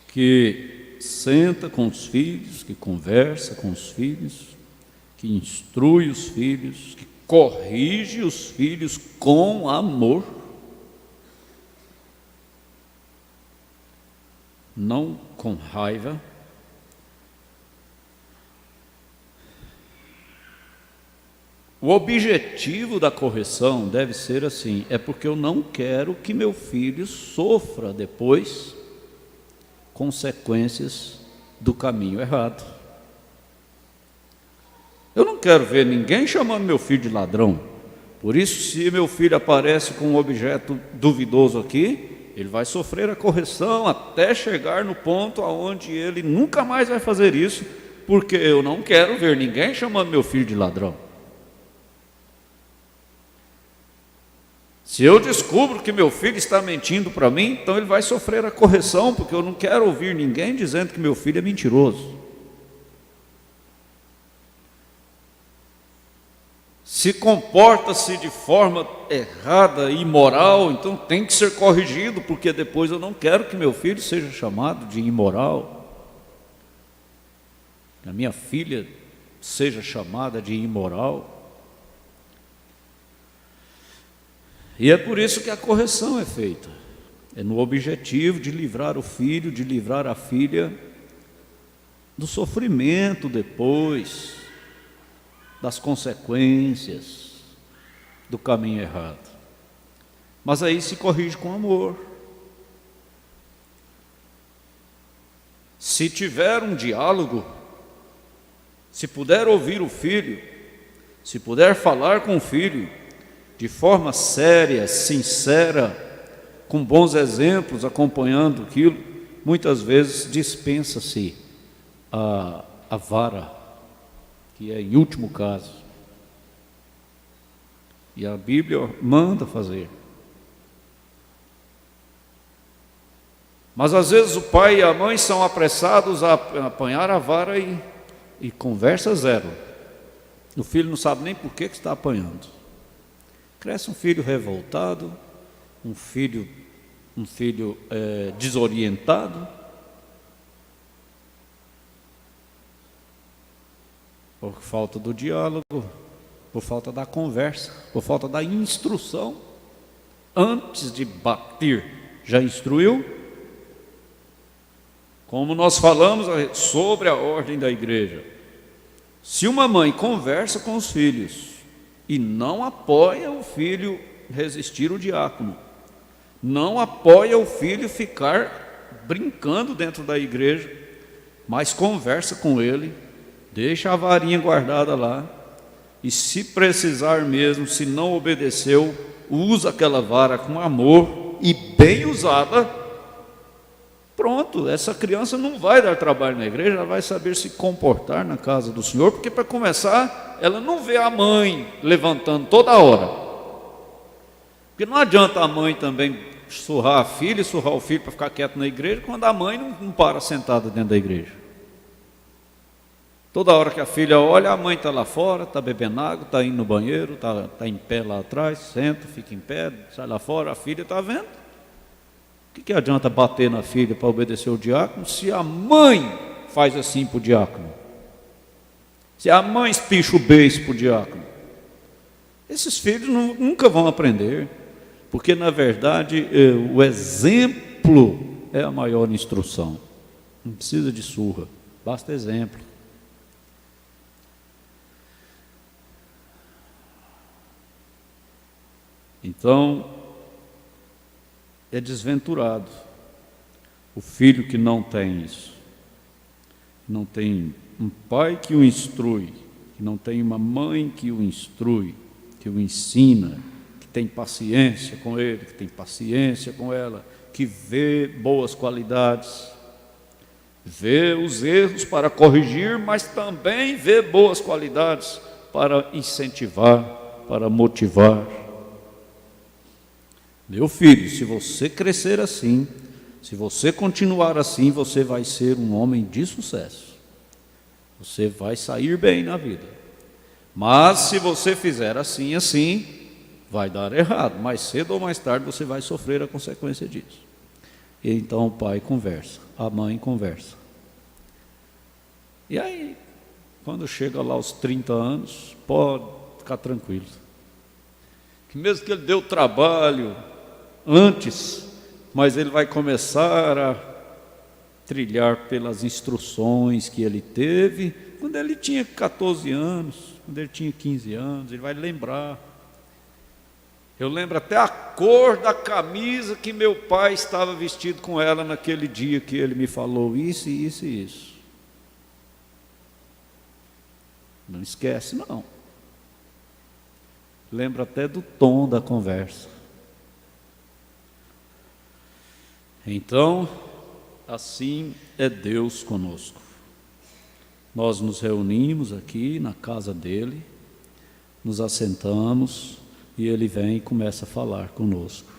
que senta com os filhos, que conversa com os filhos, que instrui os filhos, que corrige os filhos com amor, não com raiva. O objetivo da correção deve ser assim: é porque eu não quero que meu filho sofra depois consequências do caminho errado. Eu não quero ver ninguém chamando meu filho de ladrão. Por isso, se meu filho aparece com um objeto duvidoso aqui, ele vai sofrer a correção até chegar no ponto aonde ele nunca mais vai fazer isso, porque eu não quero ver ninguém chamando meu filho de ladrão. Se eu descubro que meu filho está mentindo para mim, então ele vai sofrer a correção, porque eu não quero ouvir ninguém dizendo que meu filho é mentiroso. Se comporta-se de forma errada e imoral, então tem que ser corrigido, porque depois eu não quero que meu filho seja chamado de imoral, que a minha filha seja chamada de imoral. E é por isso que a correção é feita. É no objetivo de livrar o filho, de livrar a filha do sofrimento depois, das consequências do caminho errado. Mas aí se corrige com amor. Se tiver um diálogo, se puder ouvir o filho, se puder falar com o filho, de forma séria, sincera, com bons exemplos, acompanhando aquilo, muitas vezes dispensa-se a vara, que é em último caso. E a Bíblia manda fazer. Mas às vezes o pai e a mãe são apressados a apanhar a vara e conversa zero. O filho não sabe nem por que está apanhando. Cresce um filho revoltado, um filho desorientado, por falta do diálogo, por falta da conversa, por falta da instrução. Antes de bater, já instruiu? Como nós falamos sobre a ordem da igreja, se uma mãe conversa com os filhos e não apoia o filho resistir o diácono, não apoia o filho ficar brincando dentro da igreja, mas conversa com ele, deixa a varinha guardada lá, e se precisar mesmo, se não obedeceu, usa aquela vara com amor e bem usada. Pronto, essa criança não vai dar trabalho na igreja, ela vai saber se comportar na casa do Senhor, porque para começar, ela não vê a mãe levantando toda hora. Porque não adianta a mãe também surrar a filha, surrar o filho para ficar quieto na igreja, quando a mãe não para sentada dentro da igreja. Toda hora que a filha olha, a mãe está lá fora, está bebendo água, está indo no banheiro, está em pé lá atrás, senta, fica em pé, sai lá fora, a filha está vendo. O que adianta bater na filha para obedecer o diácono, se a mãe faz assim para o diácono? Se a mãe espicha o beiço para o diácono? Esses filhos nunca vão aprender, porque na verdade o exemplo é a maior instrução. Não precisa de surra, basta exemplo. Então, é desventurado o filho que não tem isso, não tem um pai que o instrui, que não tem uma mãe que o instrui, que o ensina, que tem paciência com ele, que tem paciência com ela, que vê boas qualidades, vê os erros para corrigir, mas também vê boas qualidades para incentivar, para motivar. Meu filho, se você crescer assim, se você continuar assim, você vai ser um homem de sucesso. Você vai sair bem na vida. Mas se você fizer assim, vai dar errado. Mais cedo ou mais tarde você vai sofrer a consequência disso. E então o pai conversa, a mãe conversa. E aí, quando chega lá aos 30 anos, pode ficar tranquilo. Que mesmo que ele deu trabalho antes, mas ele vai começar a trilhar pelas instruções que ele teve quando ele tinha 14 anos, quando ele tinha 15 anos, ele vai lembrar. Eu lembro até a cor da camisa que meu pai estava vestido com ela naquele dia que ele me falou isso, isso e isso. Não esquece, não. Lembra até do tom da conversa. Então, assim é Deus conosco. Nós nos reunimos aqui na casa dele, nos assentamos e ele vem e começa a falar conosco,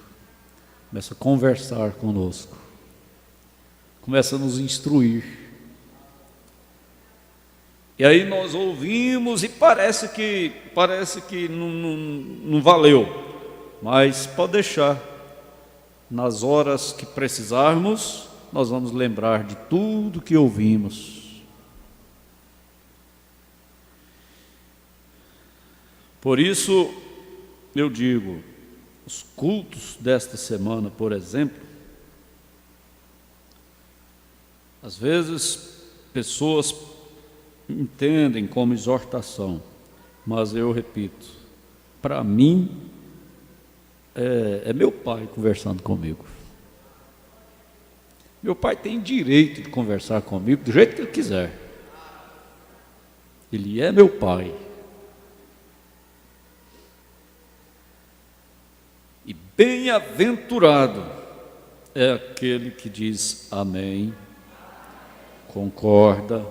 começa a conversar conosco, começa a nos instruir. E aí nós ouvimos e parece que não valeu, mas pode deixar. Nas horas que precisarmos, nós vamos lembrar de tudo que ouvimos. Por isso, eu digo, os cultos desta semana, por exemplo, às vezes pessoas entendem como exortação, mas eu repito, para mim, é meu pai conversando comigo. Meu pai tem direito de conversar comigo do jeito que ele quiser. Ele é meu pai. E bem-aventurado é aquele que diz amém, concorda,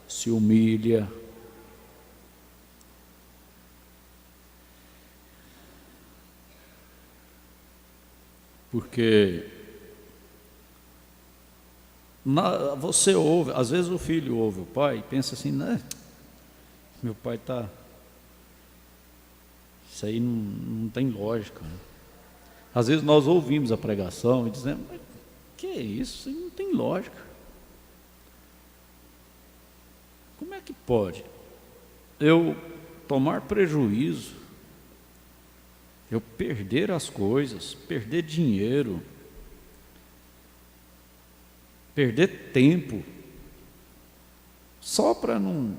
se humilha. Porque você ouve, às vezes o filho ouve o pai e pensa assim, né? Meu pai está... Isso aí não tem lógica. Né? Às vezes nós ouvimos a pregação e dizemos, mas que é isso? Isso não tem lógica. Como é que pode eu tomar prejuízo, eu perder as coisas, perder dinheiro, perder tempo, só para não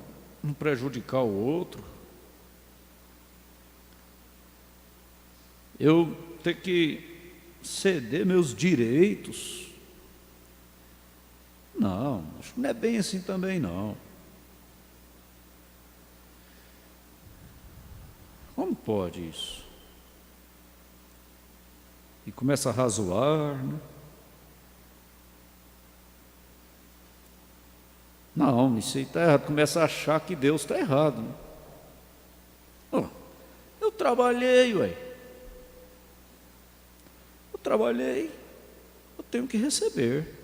prejudicar o outro? Eu ter que ceder meus direitos. Não, acho que não é bem assim também não. Como pode isso? E começa a razoar, né? Não, isso aí está errado. Começa a achar que Deus está errado, né? Oh, eu trabalhei, ué. Eu trabalhei, eu tenho que receber.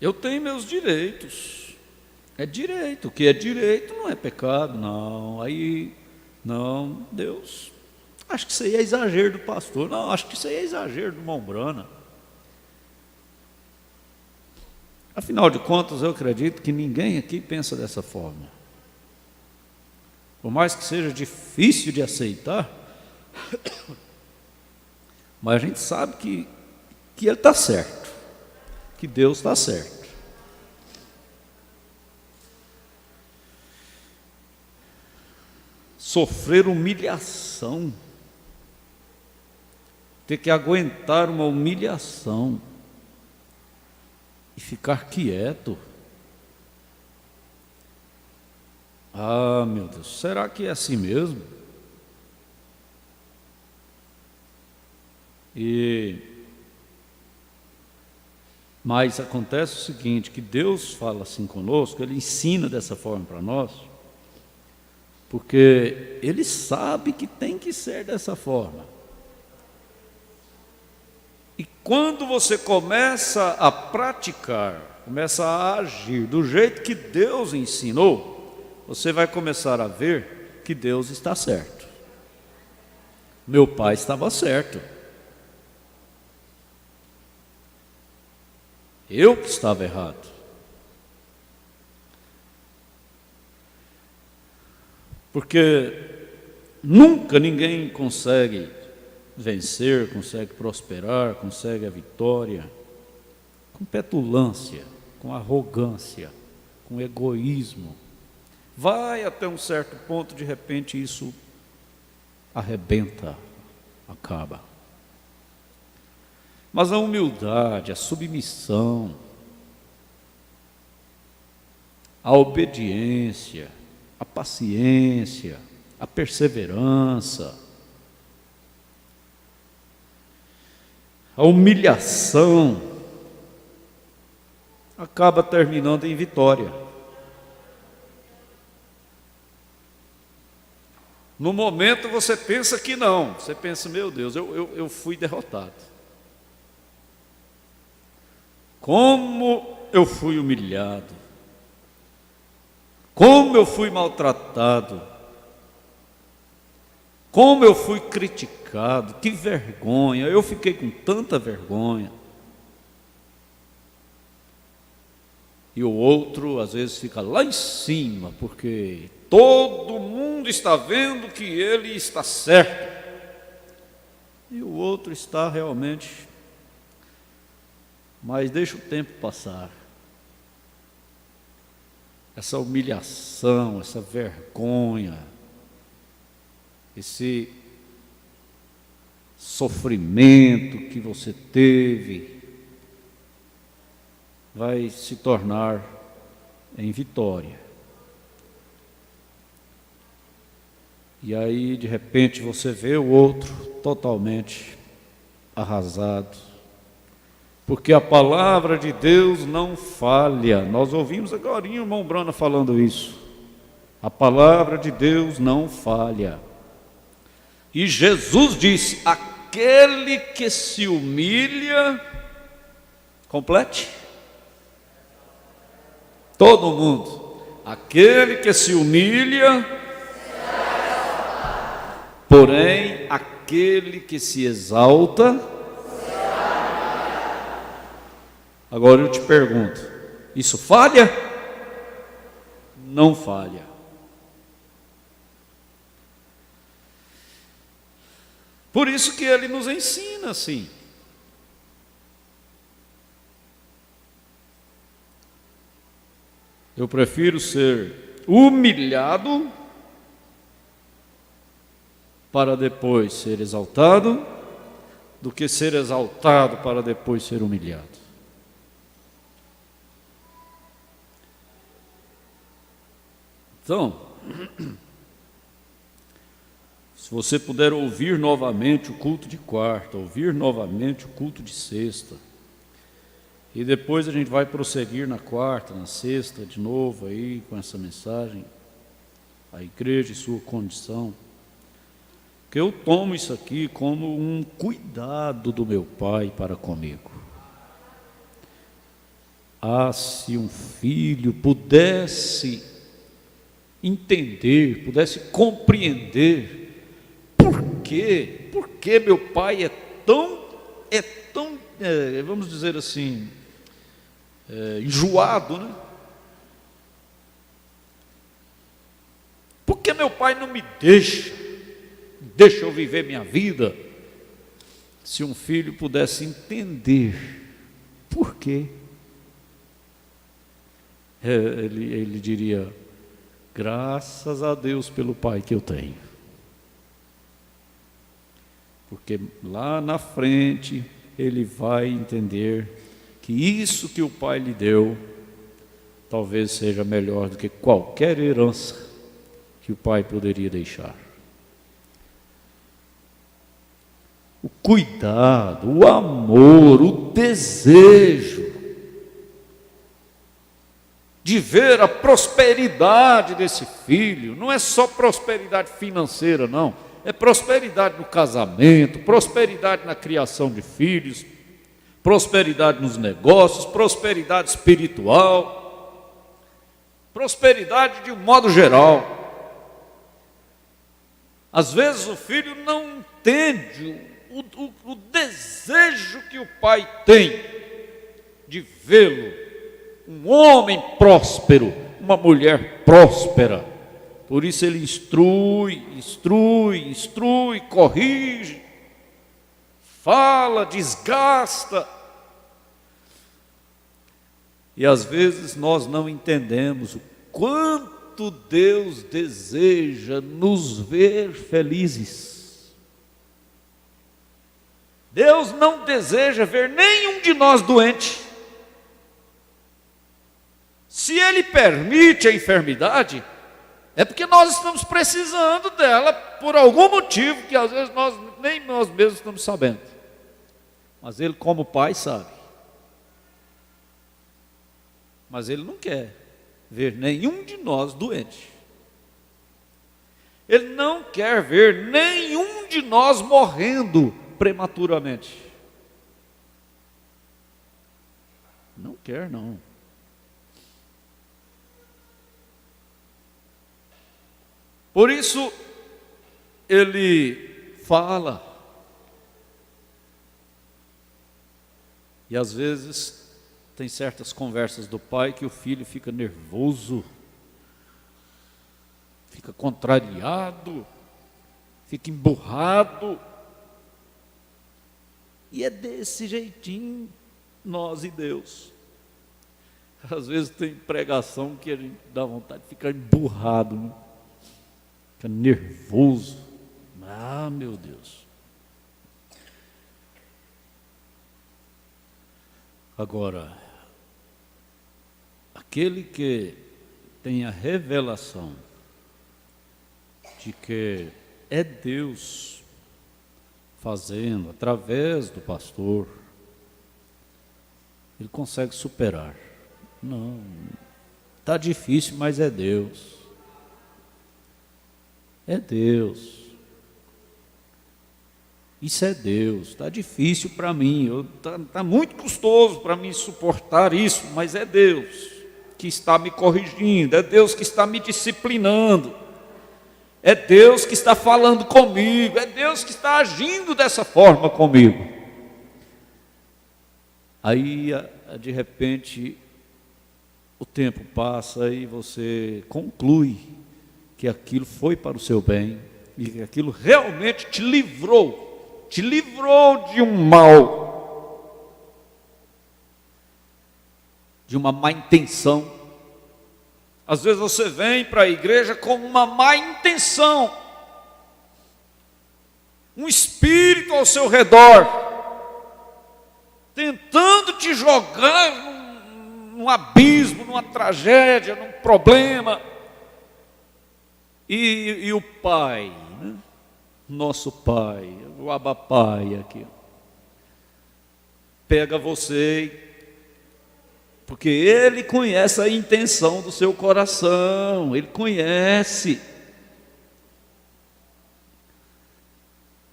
Eu tenho meus direitos. É direito. O que é direito não é pecado, não. Aí, não, Deus. Acho que isso aí é exagero do pastor. Não, acho que isso aí é exagero do Mombrana. Afinal de contas, eu acredito que ninguém aqui pensa dessa forma. Por mais que seja difícil de aceitar, mas a gente sabe que ele está certo, que Deus está certo. Sofrer humilhação, ter que aguentar uma humilhação e ficar quieto. Ah, meu Deus, será que é assim mesmo? Mas acontece o seguinte, que Deus fala assim conosco, Ele ensina dessa forma para nós, porque Ele sabe que tem que ser dessa forma. E quando você começa a praticar, começa a agir do jeito que Deus ensinou, você vai começar a ver que Deus está certo. Meu pai estava certo. Eu que estava errado. Porque nunca ninguém consegue vencer, consegue prosperar, consegue a vitória com petulância, com arrogância, com egoísmo. Vai até um certo ponto, de repente isso arrebenta, acaba. Mas a humildade, a submissão, a obediência, a paciência, a perseverança, a humilhação, acaba terminando em vitória. No momento você pensa que não, você pensa, meu Deus, eu fui derrotado. Como eu fui humilhado, como eu fui maltratado, como eu fui criticado, que vergonha, eu fiquei com tanta vergonha. E o outro às vezes fica lá em cima, porque todo mundo está vendo que ele está certo. E o outro está realmente, mas deixa o tempo passar. Essa humilhação, essa vergonha, esse sofrimento que você teve, vai se tornar em vitória. E aí, de repente, você vê o outro totalmente arrasado, porque a palavra de Deus não falha. Nós ouvimos agora o irmão Brana falando isso. A palavra de Deus não falha. E Jesus disse: aquele que se humilha, complete. Todo mundo. Aquele que se humilha, porém, aquele que se exalta. Agora eu te pergunto, isso falha? Não falha. Por isso que ele nos ensina assim. Eu prefiro ser humilhado para depois ser exaltado, do que ser exaltado para depois ser humilhado. Então, se você puder ouvir novamente o culto de quarta, ouvir novamente o culto de sexta, e depois a gente vai prosseguir na quarta, na sexta, de novo aí com essa mensagem, a igreja e sua condição, que eu tomo isso aqui como um cuidado do meu Pai para comigo. Ah, se um filho pudesse entender, pudesse compreender por que meu pai é tão, vamos dizer assim, enjoado, né? Por que meu pai não me deixa eu viver minha vida? Se um filho pudesse entender por quê, ele diria: graças a Deus pelo pai que eu tenho. Porque lá na frente ele vai entender que isso que o pai lhe deu talvez seja melhor do que qualquer herança que o pai poderia deixar. O cuidado, o amor, o desejo de ver a prosperidade desse filho, não é só prosperidade financeira, não, é prosperidade no casamento, prosperidade na criação de filhos, prosperidade nos negócios, prosperidade espiritual, prosperidade de um modo geral. Às vezes o filho não entende o desejo que o pai tem de vê-lo um homem próspero, uma mulher próspera. Por isso ele instrui, corrige, fala, desgasta. E às vezes nós não entendemos o quanto Deus deseja nos ver felizes. Deus não deseja ver nenhum de nós doente. Se Ele permite a enfermidade, é porque nós estamos precisando dela por algum motivo que às vezes nem nós mesmos estamos sabendo. Mas Ele, como Pai, sabe. Mas Ele não quer ver nenhum de nós doente. Ele não quer ver nenhum de nós morrendo prematuramente. Não quer, não. Por isso, ele fala. E às vezes, tem certas conversas do pai que o filho fica nervoso, fica contrariado, fica emburrado. E é desse jeitinho, nós e Deus. Às vezes tem pregação que a gente dá vontade de ficar emburrado, né? Fica nervoso. Ah, meu Deus. Agora, aquele que tem a revelação de que é Deus fazendo através do pastor, ele consegue superar. Não, está difícil, mas é Deus. É Deus. Isso é Deus. Está difícil para mim. Está muito custoso para mim suportar isso, mas é Deus que está me corrigindo. É Deus que está me disciplinando. É Deus que está falando comigo. É Deus que está agindo dessa forma comigo. Aí, de repente, o tempo passa e você conclui que aquilo foi para o seu bem e que aquilo realmente te livrou de um mal, de uma má intenção. Às vezes você vem para a igreja com uma má intenção, um espírito ao seu redor, tentando te jogar num abismo, numa tragédia, num problema. E o Pai, né? Nosso Pai, o Abba Pai aqui, pega você, porque Ele conhece a intenção do seu coração, Ele conhece.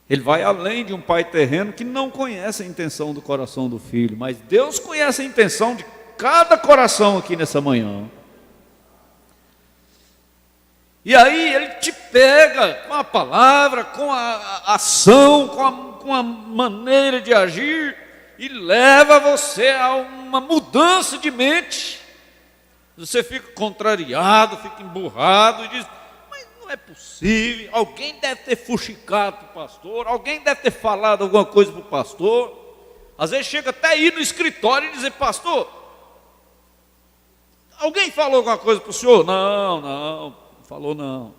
Ele vai além de um pai terreno que não conhece a intenção do coração do filho, mas Deus conhece a intenção de cada coração aqui nessa manhã. E aí Ele te pega com a palavra, com a ação, com a maneira de agir, e leva você a uma mudança de mente. Você fica contrariado, fica emburrado e diz: mas não é possível, alguém deve ter fuxicado para o pastor, alguém deve ter falado alguma coisa para o pastor. Às vezes chega até a ir no escritório e dizer: pastor, alguém falou alguma coisa para o senhor? Não falou não.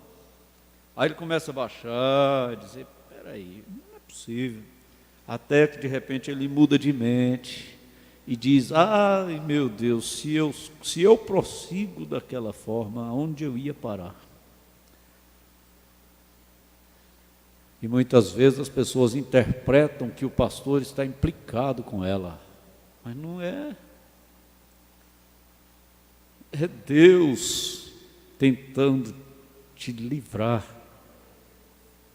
Aí ele começa a baixar, dizer: peraí, não é possível. Até que de repente ele muda de mente e diz: ai meu Deus, se eu prossigo daquela forma, aonde eu ia parar? E muitas vezes as pessoas interpretam que o pastor está implicado com ela, mas não é. É Deus tentando te livrar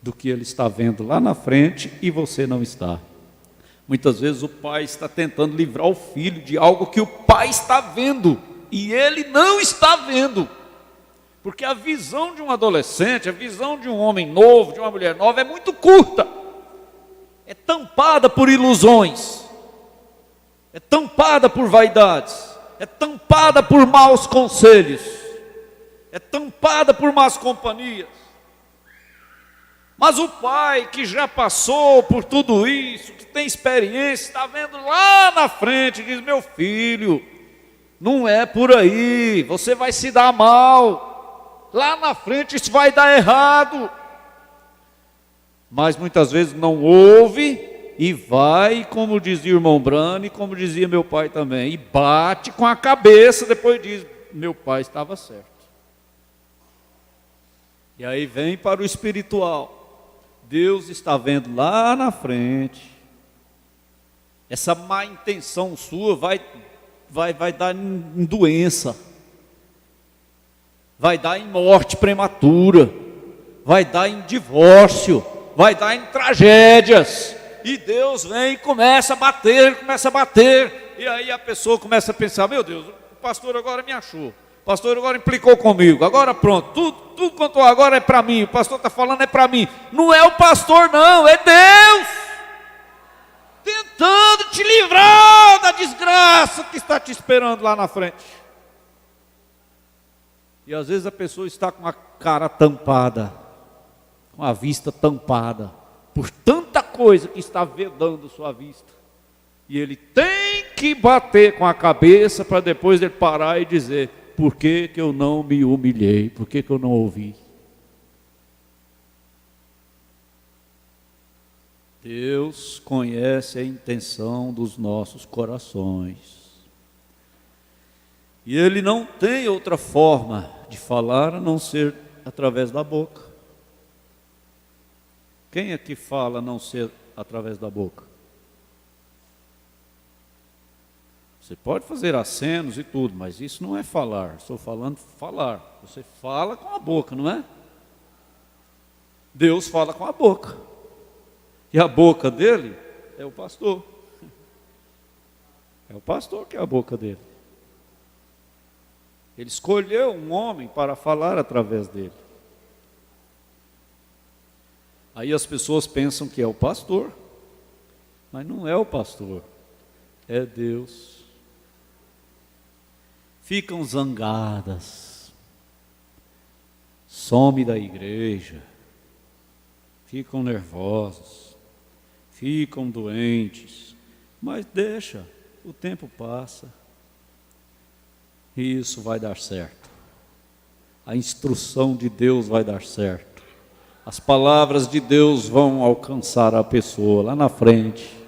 do que Ele está vendo lá na frente e você não está. Muitas vezes o pai está tentando livrar o filho de algo que o pai está vendo e ele não está vendo. Porque a visão de um adolescente, a visão de um homem novo, de uma mulher nova é muito curta. É tampada por ilusões. É tampada por vaidades. É tampada por maus conselhos. É tampada por más companhias. Mas o pai que já passou por tudo isso, que tem experiência, está vendo lá na frente, diz: meu filho, não é por aí, você vai se dar mal, lá na frente isso vai dar errado. Mas muitas vezes não ouve e vai, como dizia o irmão Brano e como dizia meu pai também, e bate com a cabeça, depois diz: meu pai estava certo. E aí vem para o espiritual. Deus está vendo lá na frente. Essa má intenção sua vai dar em doença, vai dar em morte prematura, vai dar em divórcio, vai dar em tragédias. E Deus vem e começa a bater, e aí a pessoa começa a pensar: meu Deus, o pastor agora me achou, o pastor agora implicou comigo, agora pronto, tudo quanto agora é para mim, o pastor está falando é para mim. Não é o pastor não, é Deus tentando te livrar da desgraça que está te esperando lá na frente. E às vezes a pessoa está com a cara tampada, com a vista tampada, por tanta coisa que está vedando sua vista. E ele tem que bater com a cabeça para depois ele parar e dizer: por que que eu não me humilhei? Por que que eu não ouvi? Deus conhece a intenção dos nossos corações. E Ele não tem outra forma de falar a não ser através da boca. Quem é que fala a não ser através da boca? Você pode fazer acenos e tudo, mas isso não é falar. Estou falando falar. Você fala com a boca, não é? Deus fala com a boca. E a boca dele é o pastor. É o pastor que é a boca dele. Ele escolheu um homem para falar através dele. Aí as pessoas pensam que é o pastor, mas não é o pastor, é Deus. Ficam zangadas, some da igreja, ficam nervosas, ficam doentes, mas deixa, o tempo passa e isso vai dar certo. A instrução de Deus vai dar certo. as palavras de Deus vão alcançar a pessoa lá na frente.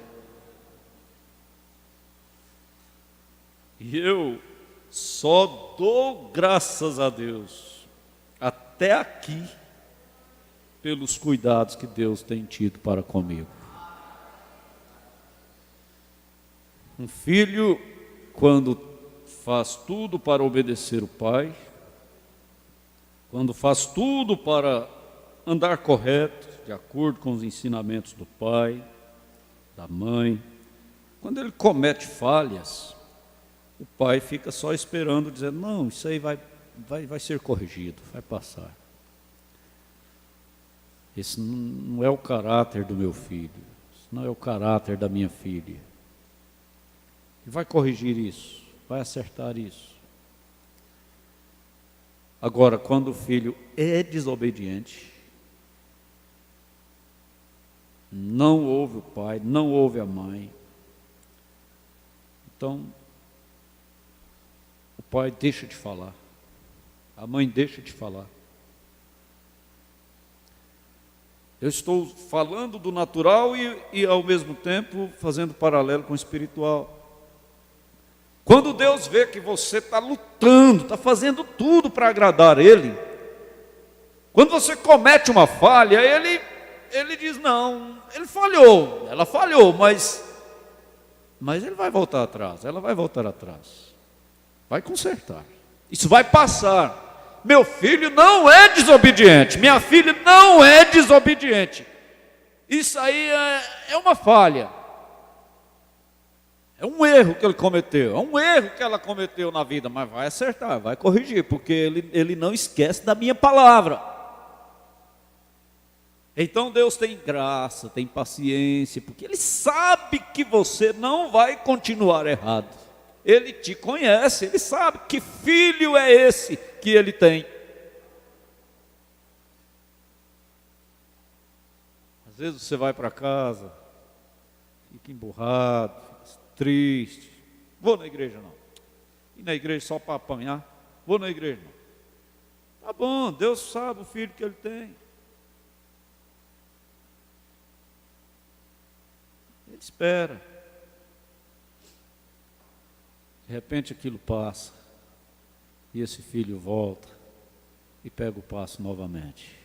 E eu só dou graças a Deus, até aqui, pelos cuidados que Deus tem tido para comigo. Um filho, quando faz tudo para obedecer o pai, quando faz tudo para andar correto, de acordo com os ensinamentos do pai, da mãe, quando ele comete falhas, o pai fica só esperando, dizendo, não, isso aí vai ser corrigido, vai passar. Esse não é o caráter do meu filho, esse não é o caráter da minha filha. Ele vai corrigir isso, vai acertar isso. Agora, quando o filho é desobediente, não ouve o pai, não ouve a mãe, então o pai deixa de falar, a mãe deixa de falar. Eu estou falando do natural e ao mesmo tempo fazendo paralelo com o espiritual. Quando Deus vê que você está lutando, está fazendo tudo para agradar Ele, quando você comete uma falha, Ele diz, não, ele falhou, ela falhou, mas ele vai voltar atrás, ela vai voltar atrás, vai consertar, isso vai passar. Meu filho não é desobediente, minha filha não é desobediente, isso aí é uma falha. É um erro que ele cometeu, é um erro que ela cometeu na vida, mas vai acertar, vai corrigir, porque ele não esquece da minha palavra. Então Deus tem graça, tem paciência, porque Ele sabe que você não vai continuar errado. Ele te conhece, Ele sabe que filho é esse que Ele tem. Às vezes você vai para casa, fica emburrado, fica triste. Vou na igreja não. E na igreja só para apanhar? Vou na igreja não. Tá bom, Deus sabe o filho que Ele tem. Ele espera. De repente aquilo passa. E esse filho volta e pega o passo novamente.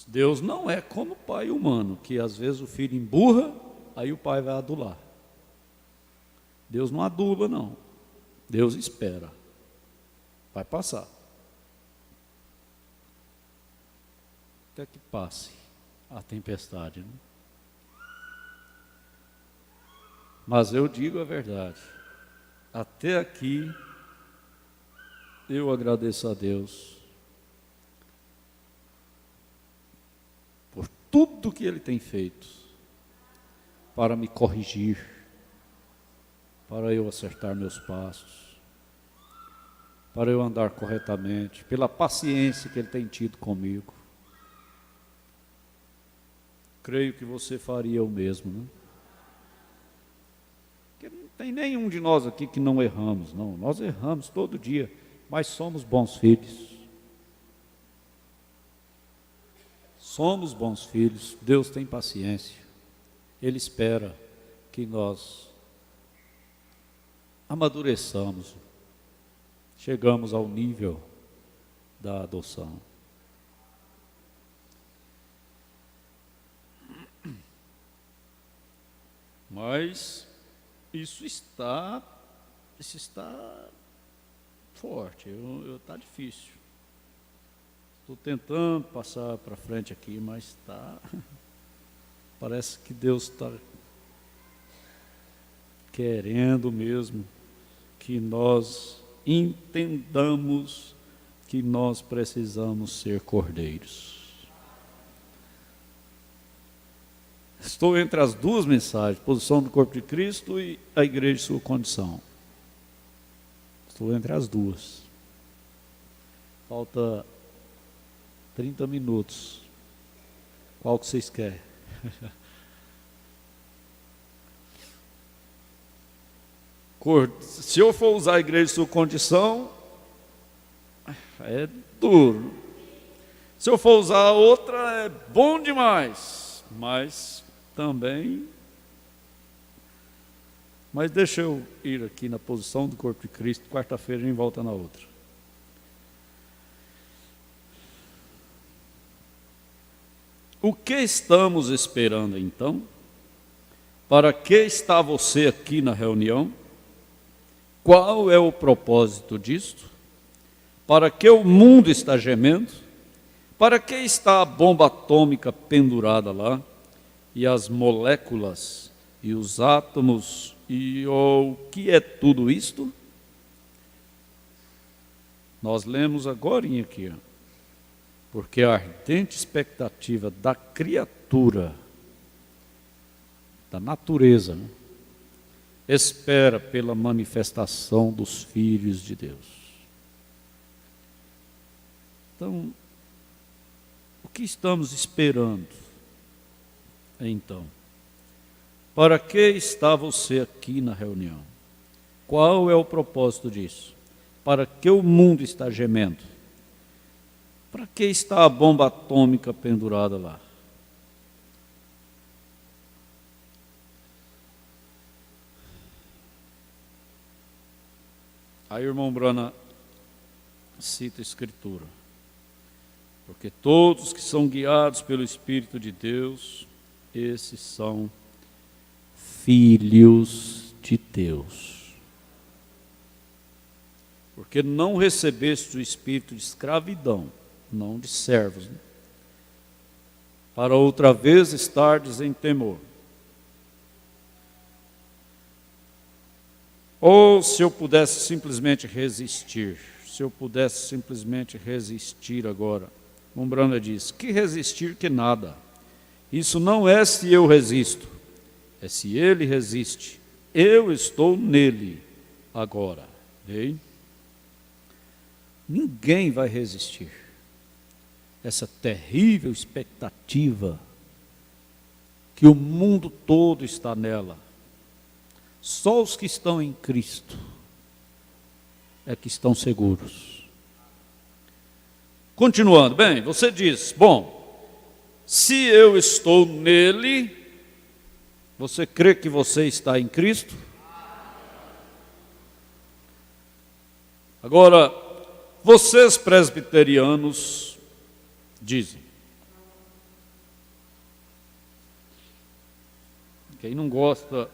Deus não é como o pai humano, que às vezes o filho emburra, aí o pai vai adular. Deus não adula, não. Deus espera. Vai passar. Até que passe a tempestade. Né? Mas eu digo a verdade. Até aqui, eu agradeço a Deus por tudo que Ele tem feito para me corrigir, para eu acertar meus passos, para eu andar corretamente, pela paciência que Ele tem tido comigo. Creio que você faria o mesmo, né? Porque não tem nenhum de nós aqui que não erramos, não. Nós erramos todo dia, mas somos bons filhos. Somos bons filhos, Deus tem paciência. Ele espera que nós amadureçamos, chegamos ao nível da adoção. Mas isso está forte, está difícil. Estou tentando passar para frente aqui, mas parece que Deus está querendo mesmo que nós entendamos que nós precisamos ser cordeiros. Estou entre as duas mensagens, posição do corpo de Cristo e a igreja e sua condição. Estou entre as duas. Falta 30 minutos. Qual que vocês querem? Se eu for usar a igreja e sua condição, é duro. Se eu for usar a outra, é bom demais, mas também... Mas deixa eu ir aqui na posição do corpo de Cristo, quarta-feira a gente volta na outra. O que estamos esperando então? Para que está você aqui na reunião? Qual é o propósito disto? Para que o mundo está gemendo? Para que está a bomba atômica pendurada lá? E as moléculas e os átomos e o que é tudo isto? Nós lemos agora aqui, ó. Porque a ardente expectativa da criatura, da natureza, né, espera pela manifestação dos filhos de Deus. Então, o que estamos esperando, então? Para que está você aqui na reunião? Qual é o propósito disso? Para que o mundo está gemendo? Para que está a bomba atômica pendurada lá? Aí o irmão Brana cita a Escritura. Porque todos que são guiados pelo Espírito de Deus, esses são filhos de Deus. Porque não recebeste o espírito de escravidão, não de servos, né? Para outra vez estardes em temor. Ou se eu pudesse simplesmente resistir, agora, Umbranda diz, que resistir que nada. Isso não é se eu resisto, é se ele resiste. Eu estou nele agora. Bem? Ninguém vai resistir. Essa terrível expectativa que o mundo todo está nela. Só os que estão em Cristo é que estão seguros. Continuando, bem, você diz, bom, se eu estou nele, você crê que você está em Cristo? Agora, vocês presbiterianos dizem. Quem não gosta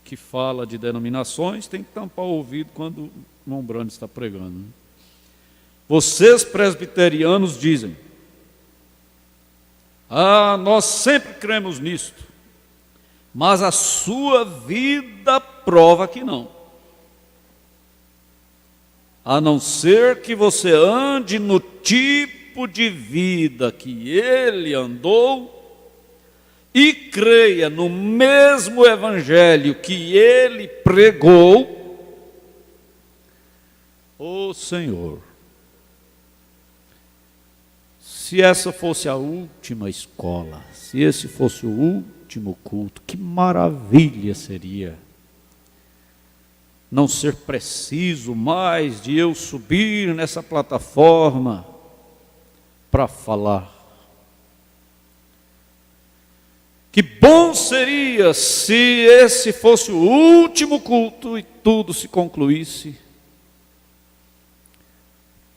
que fala de denominações tem que tampar o ouvido quando o irmão Brando está pregando, né? Vocês presbiterianos dizem, nós sempre cremos nisto, mas a sua vida prova que não. A não ser que você ande no tipo de vida que ele andou e creia no mesmo evangelho que ele pregou, ô Senhor, se essa fosse a última escola, se esse fosse o último culto, que maravilha seria não ser preciso mais de eu subir nessa plataforma para falar. Que bom seria se esse fosse o último culto e tudo se concluísse.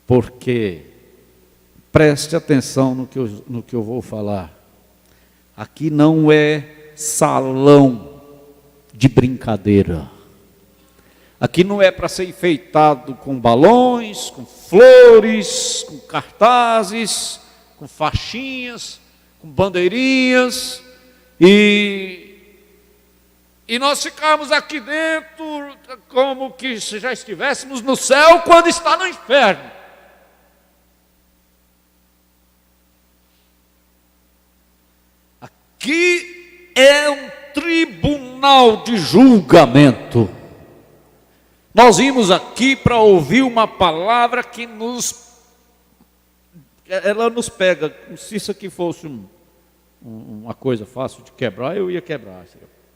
Porque, preste atenção no que eu vou falar. Aqui não é salão de brincadeira. Aqui não é para ser enfeitado com balões, com flores, com cartazes, com faixinhas, com bandeirinhas, e nós ficamos aqui dentro como que se já estivéssemos no céu quando está no inferno. Aqui é um tribunal de julgamento. Nós vimos aqui para ouvir uma palavra que ela nos pega. Se isso aqui fosse uma coisa fácil de quebrar, eu ia quebrar.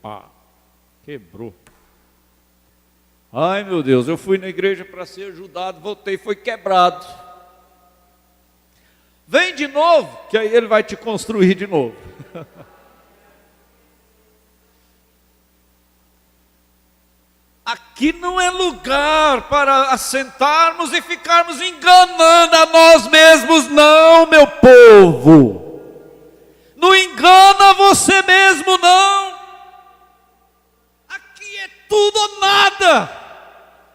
Pá, quebrou. Ai meu Deus, eu fui na igreja para ser ajudado, voltei, foi quebrado. Vem de novo, que aí ele vai te construir de novo. Aqui não é lugar para assentarmos e ficarmos enganando a nós mesmos, não, meu povo. Não engana você mesmo, não. Aqui é tudo ou nada.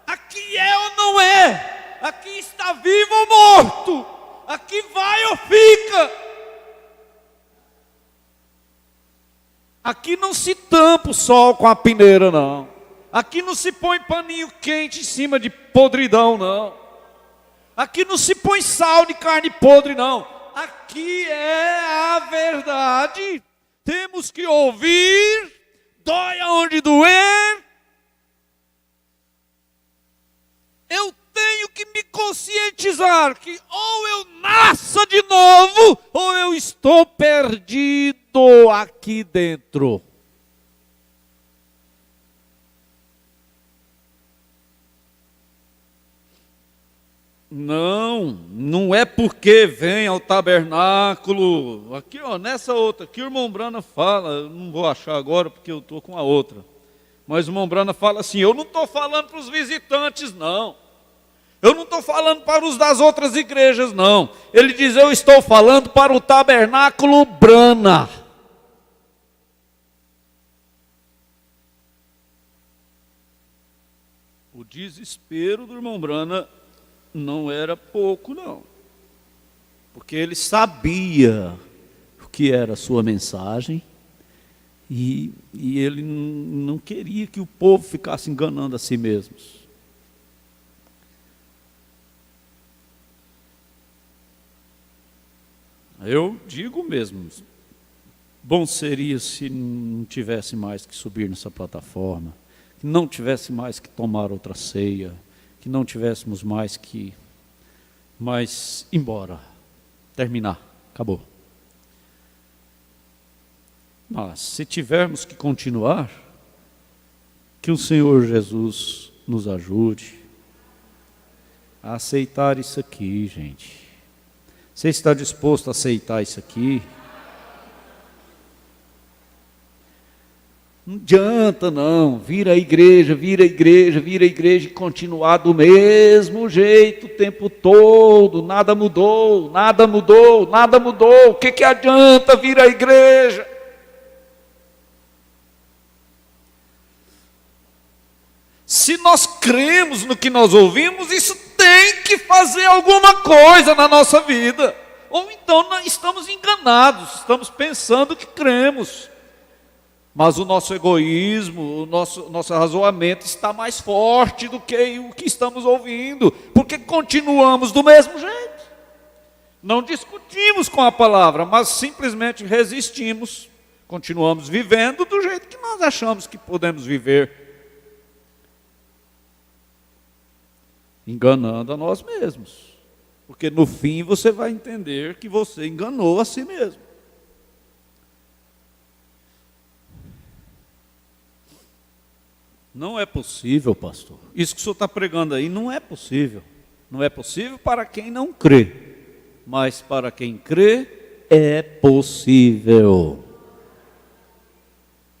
Aqui é ou não é. Aqui está vivo ou morto. Aqui vai ou fica. Aqui não se tampa o sol com a peneira, não. Aqui não se põe paninho quente em cima de podridão, não. Aqui não se põe sal de carne podre, não. Aqui é a verdade. Temos que ouvir, dói aonde doer. Eu tenho que me conscientizar que ou eu nasça de novo, ou eu estou perdido aqui dentro. Não é porque vem ao tabernáculo. Aqui, ó, nessa outra, aqui o irmão Brana fala, eu não vou achar agora porque eu estou com a outra. Mas o irmão Brana fala assim, eu não estou falando para os visitantes, não. Eu não estou falando para os das outras igrejas, não. Ele diz, eu estou falando para o tabernáculo Brana. O desespero do irmão Brana não era pouco, não. Porque ele sabia o que era a sua mensagem e ele não queria que o povo ficasse enganando a si mesmos. Eu digo mesmo, bom seria se não tivesse mais que subir nessa plataforma, que não tivesse mais que tomar outra ceia, que não tivéssemos mais que embora, terminar, acabou. Mas se tivermos que continuar, que o Senhor Jesus nos ajude a aceitar isso aqui, gente. Você está disposto a aceitar isso aqui? Não adianta não, vir à igreja e continuar do mesmo jeito o tempo todo, nada mudou. O que adianta vir à igreja? Se nós cremos no que nós ouvimos, isso tem que fazer alguma coisa na nossa vida. Ou então nós estamos enganados, estamos pensando que cremos. Mas o nosso egoísmo, o nosso razoamento está mais forte do que o que estamos ouvindo, porque continuamos do mesmo jeito. Não discutimos com a palavra, mas simplesmente resistimos, continuamos vivendo do jeito que nós achamos que podemos viver, enganando a nós mesmos, porque no fim você vai entender que você enganou a si mesmo. Não é possível, pastor. Isso que o senhor está pregando aí não é possível. Não é possível para quem não crê. Mas para quem crê, é possível.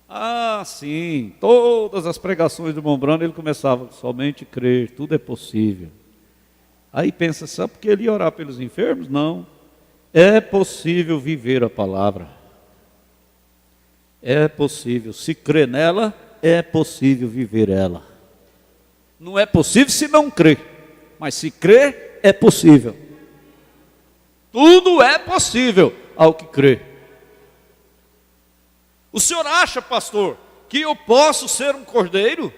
Ah, sim. Todas as pregações do irmão Brana, ele começava somente crer, tudo é possível. Aí pensa, só porque ele ia orar pelos enfermos? Não. É possível viver a palavra. É possível. Se crer nela, é possível viver ela. Não é possível se não crer, mas se crer, é possível. Tudo é possível ao que crê. O senhor acha, pastor, que eu posso ser um cordeiro?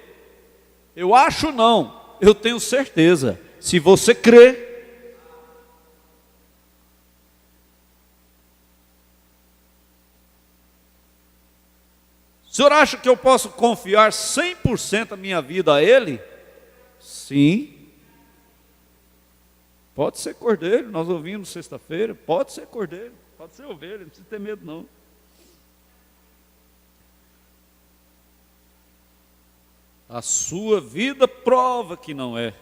Eu acho não, eu tenho certeza. Se você crê, o senhor acha que eu posso confiar 100% a minha vida a Ele? Sim. Pode ser cordeiro, nós ouvimos sexta-feira, pode ser cordeiro, pode ser ovelha, não precisa ter medo não. A sua vida prova que não é.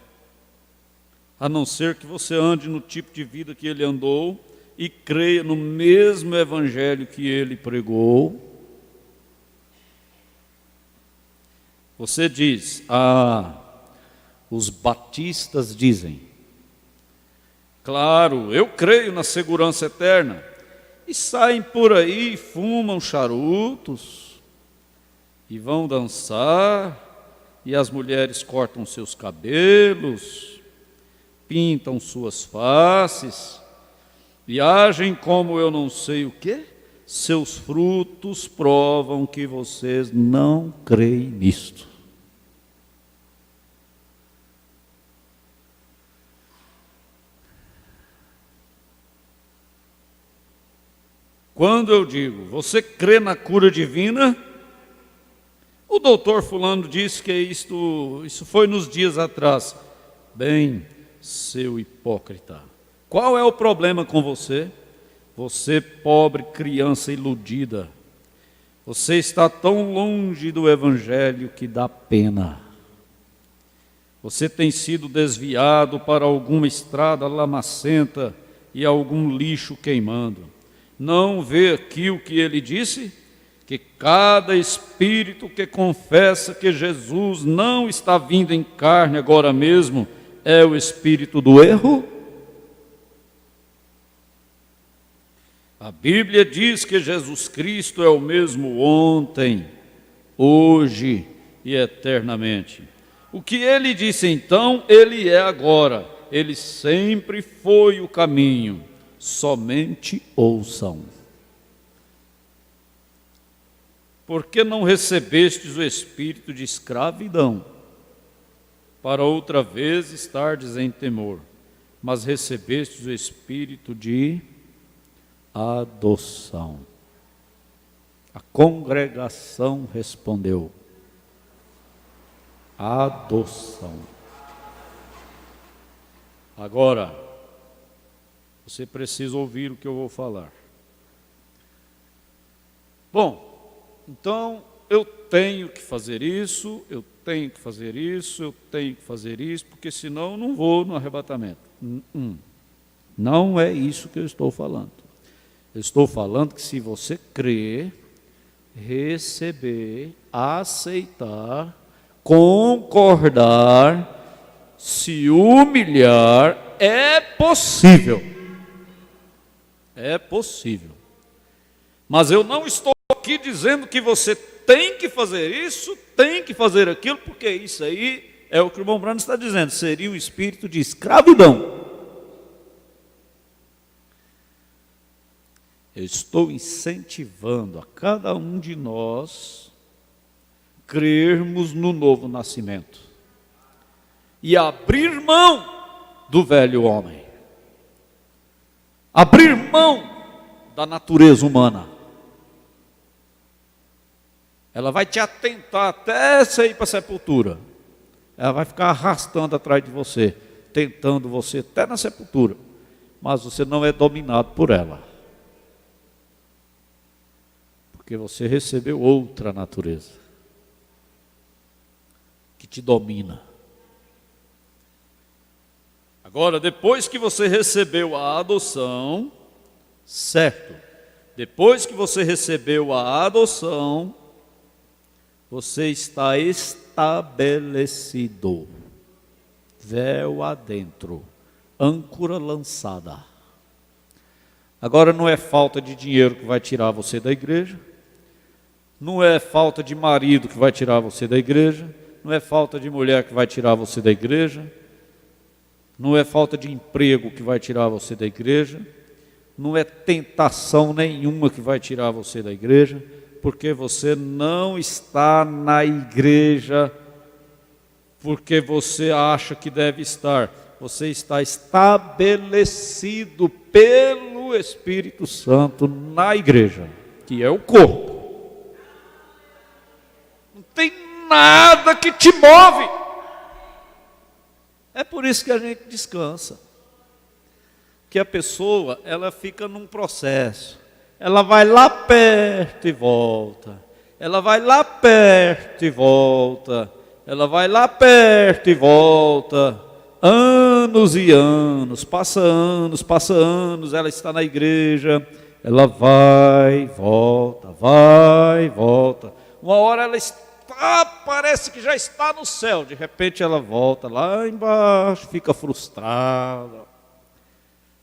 A não ser que você ande no tipo de vida que ele andou e creia no mesmo evangelho que ele pregou. Você diz: os batistas dizem. Claro, eu creio na segurança eterna. E saem por aí, fumam charutos, e vão dançar, e as mulheres cortam seus cabelos, pintam suas faces, e agem como eu não sei o quê. Seus frutos provam que vocês não creem nisto. Quando eu digo, você crê na cura divina? O doutor fulano disse que isso foi nos dias atrás. Bem, seu hipócrita, qual é o problema com você? Você, pobre criança iludida, você está tão longe do evangelho que dá pena. Você tem sido desviado para alguma estrada lamacenta e algum lixo queimando. Não vê aqui o que ele disse? Que cada espírito que confessa que Jesus não está vindo em carne agora mesmo é o espírito do erro? A Bíblia diz que Jesus Cristo é o mesmo ontem, hoje e eternamente. O que ele disse então, ele é agora. Ele sempre foi o caminho. Somente ouçam. Por que não recebestes o espírito de escravidão, para outra vez estardes em temor, mas recebestes o espírito de adoção? A congregação respondeu: adoção. Agora, você precisa ouvir o que eu vou falar. Bom, então eu tenho que fazer isso, eu tenho que fazer isso, eu tenho que fazer isso, porque senão eu não vou no arrebatamento. Não é isso que eu estou falando. Eu estou falando que se você crer, receber, aceitar, concordar, se humilhar, é possível. É possível. Mas eu não estou aqui dizendo que você tem que fazer isso, tem que fazer aquilo, porque isso aí é o que o irmão Branham está dizendo, seria um espírito de escravidão. Eu estou incentivando a cada um de nós crermos no novo nascimento e abrir mão do velho homem. Abrir mão da natureza humana. Ela vai te atentar até você ir para a sepultura. Ela vai ficar arrastando atrás de você, tentando você até na sepultura. Mas você não é dominado por ela. Porque você recebeu outra natureza que te domina. Agora, depois que você recebeu a adoção, certo? Depois que você recebeu a adoção, você está estabelecido, véu adentro, âncora lançada. Agora não é falta de dinheiro que vai tirar você da igreja, não é falta de marido que vai tirar você da igreja, não é falta de mulher que vai tirar você da igreja, não é falta de emprego que vai tirar você da igreja, não é tentação nenhuma que vai tirar você da igreja, porque você não está na igreja porque você acha que deve estar. Você está estabelecido pelo Espírito Santo na igreja, que é o corpo. Não tem nada que te move. É por isso que a gente descansa. Que a pessoa, ela fica num processo. Ela vai lá perto e volta. Ela vai lá perto e volta. Ela vai lá perto e volta, anos e anos, passa anos, ela está na igreja, ela vai, volta. Uma hora ela está, parece que já está no céu, de repente ela volta lá embaixo, fica frustrada,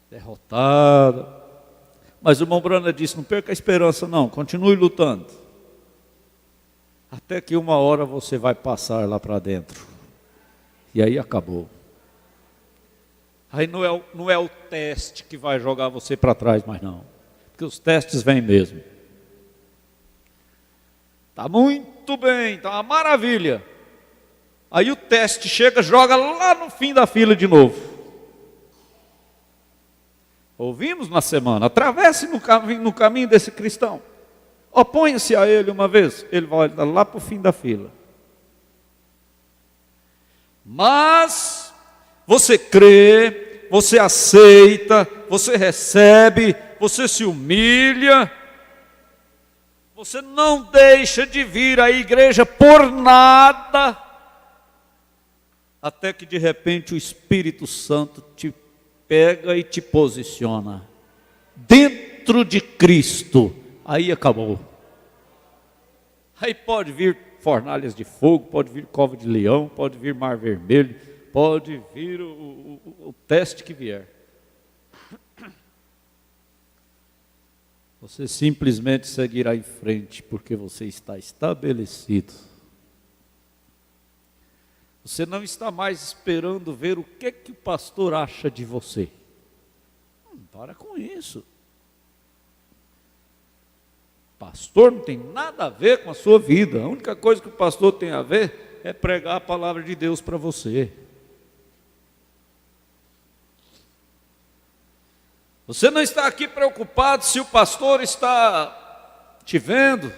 derrotada. Mas o irmão Brana disse, não perca a esperança não, continue lutando. Até que uma hora você vai passar lá para dentro. E aí acabou. Aí não é o teste que vai jogar você para trás, mas não. Porque os testes vêm mesmo. Está muito bem, está uma maravilha. Aí o teste chega, joga lá no fim da fila de novo. Ouvimos na semana, atravesse no caminho desse cristão. Oponha-se a ele uma vez, ele vai lá para o fim da fila. Mas você crê, você aceita, você recebe, você se humilha, você não deixa de vir à igreja por nada, até que de repente o Espírito Santo te pega e te posiciona dentro de Cristo. Aí acabou. Aí pode vir fornalhas de fogo, pode vir cova de leão, pode vir mar vermelho, pode vir o teste que vier. Você simplesmente seguirá em frente, porque você está estabelecido. Você não está mais esperando ver o que o pastor acha de você. Para com isso. Pastor não tem nada a ver com a sua vida. A única coisa que o pastor tem a ver é pregar a palavra de Deus para você. Você não está aqui preocupado se o pastor está te vendo.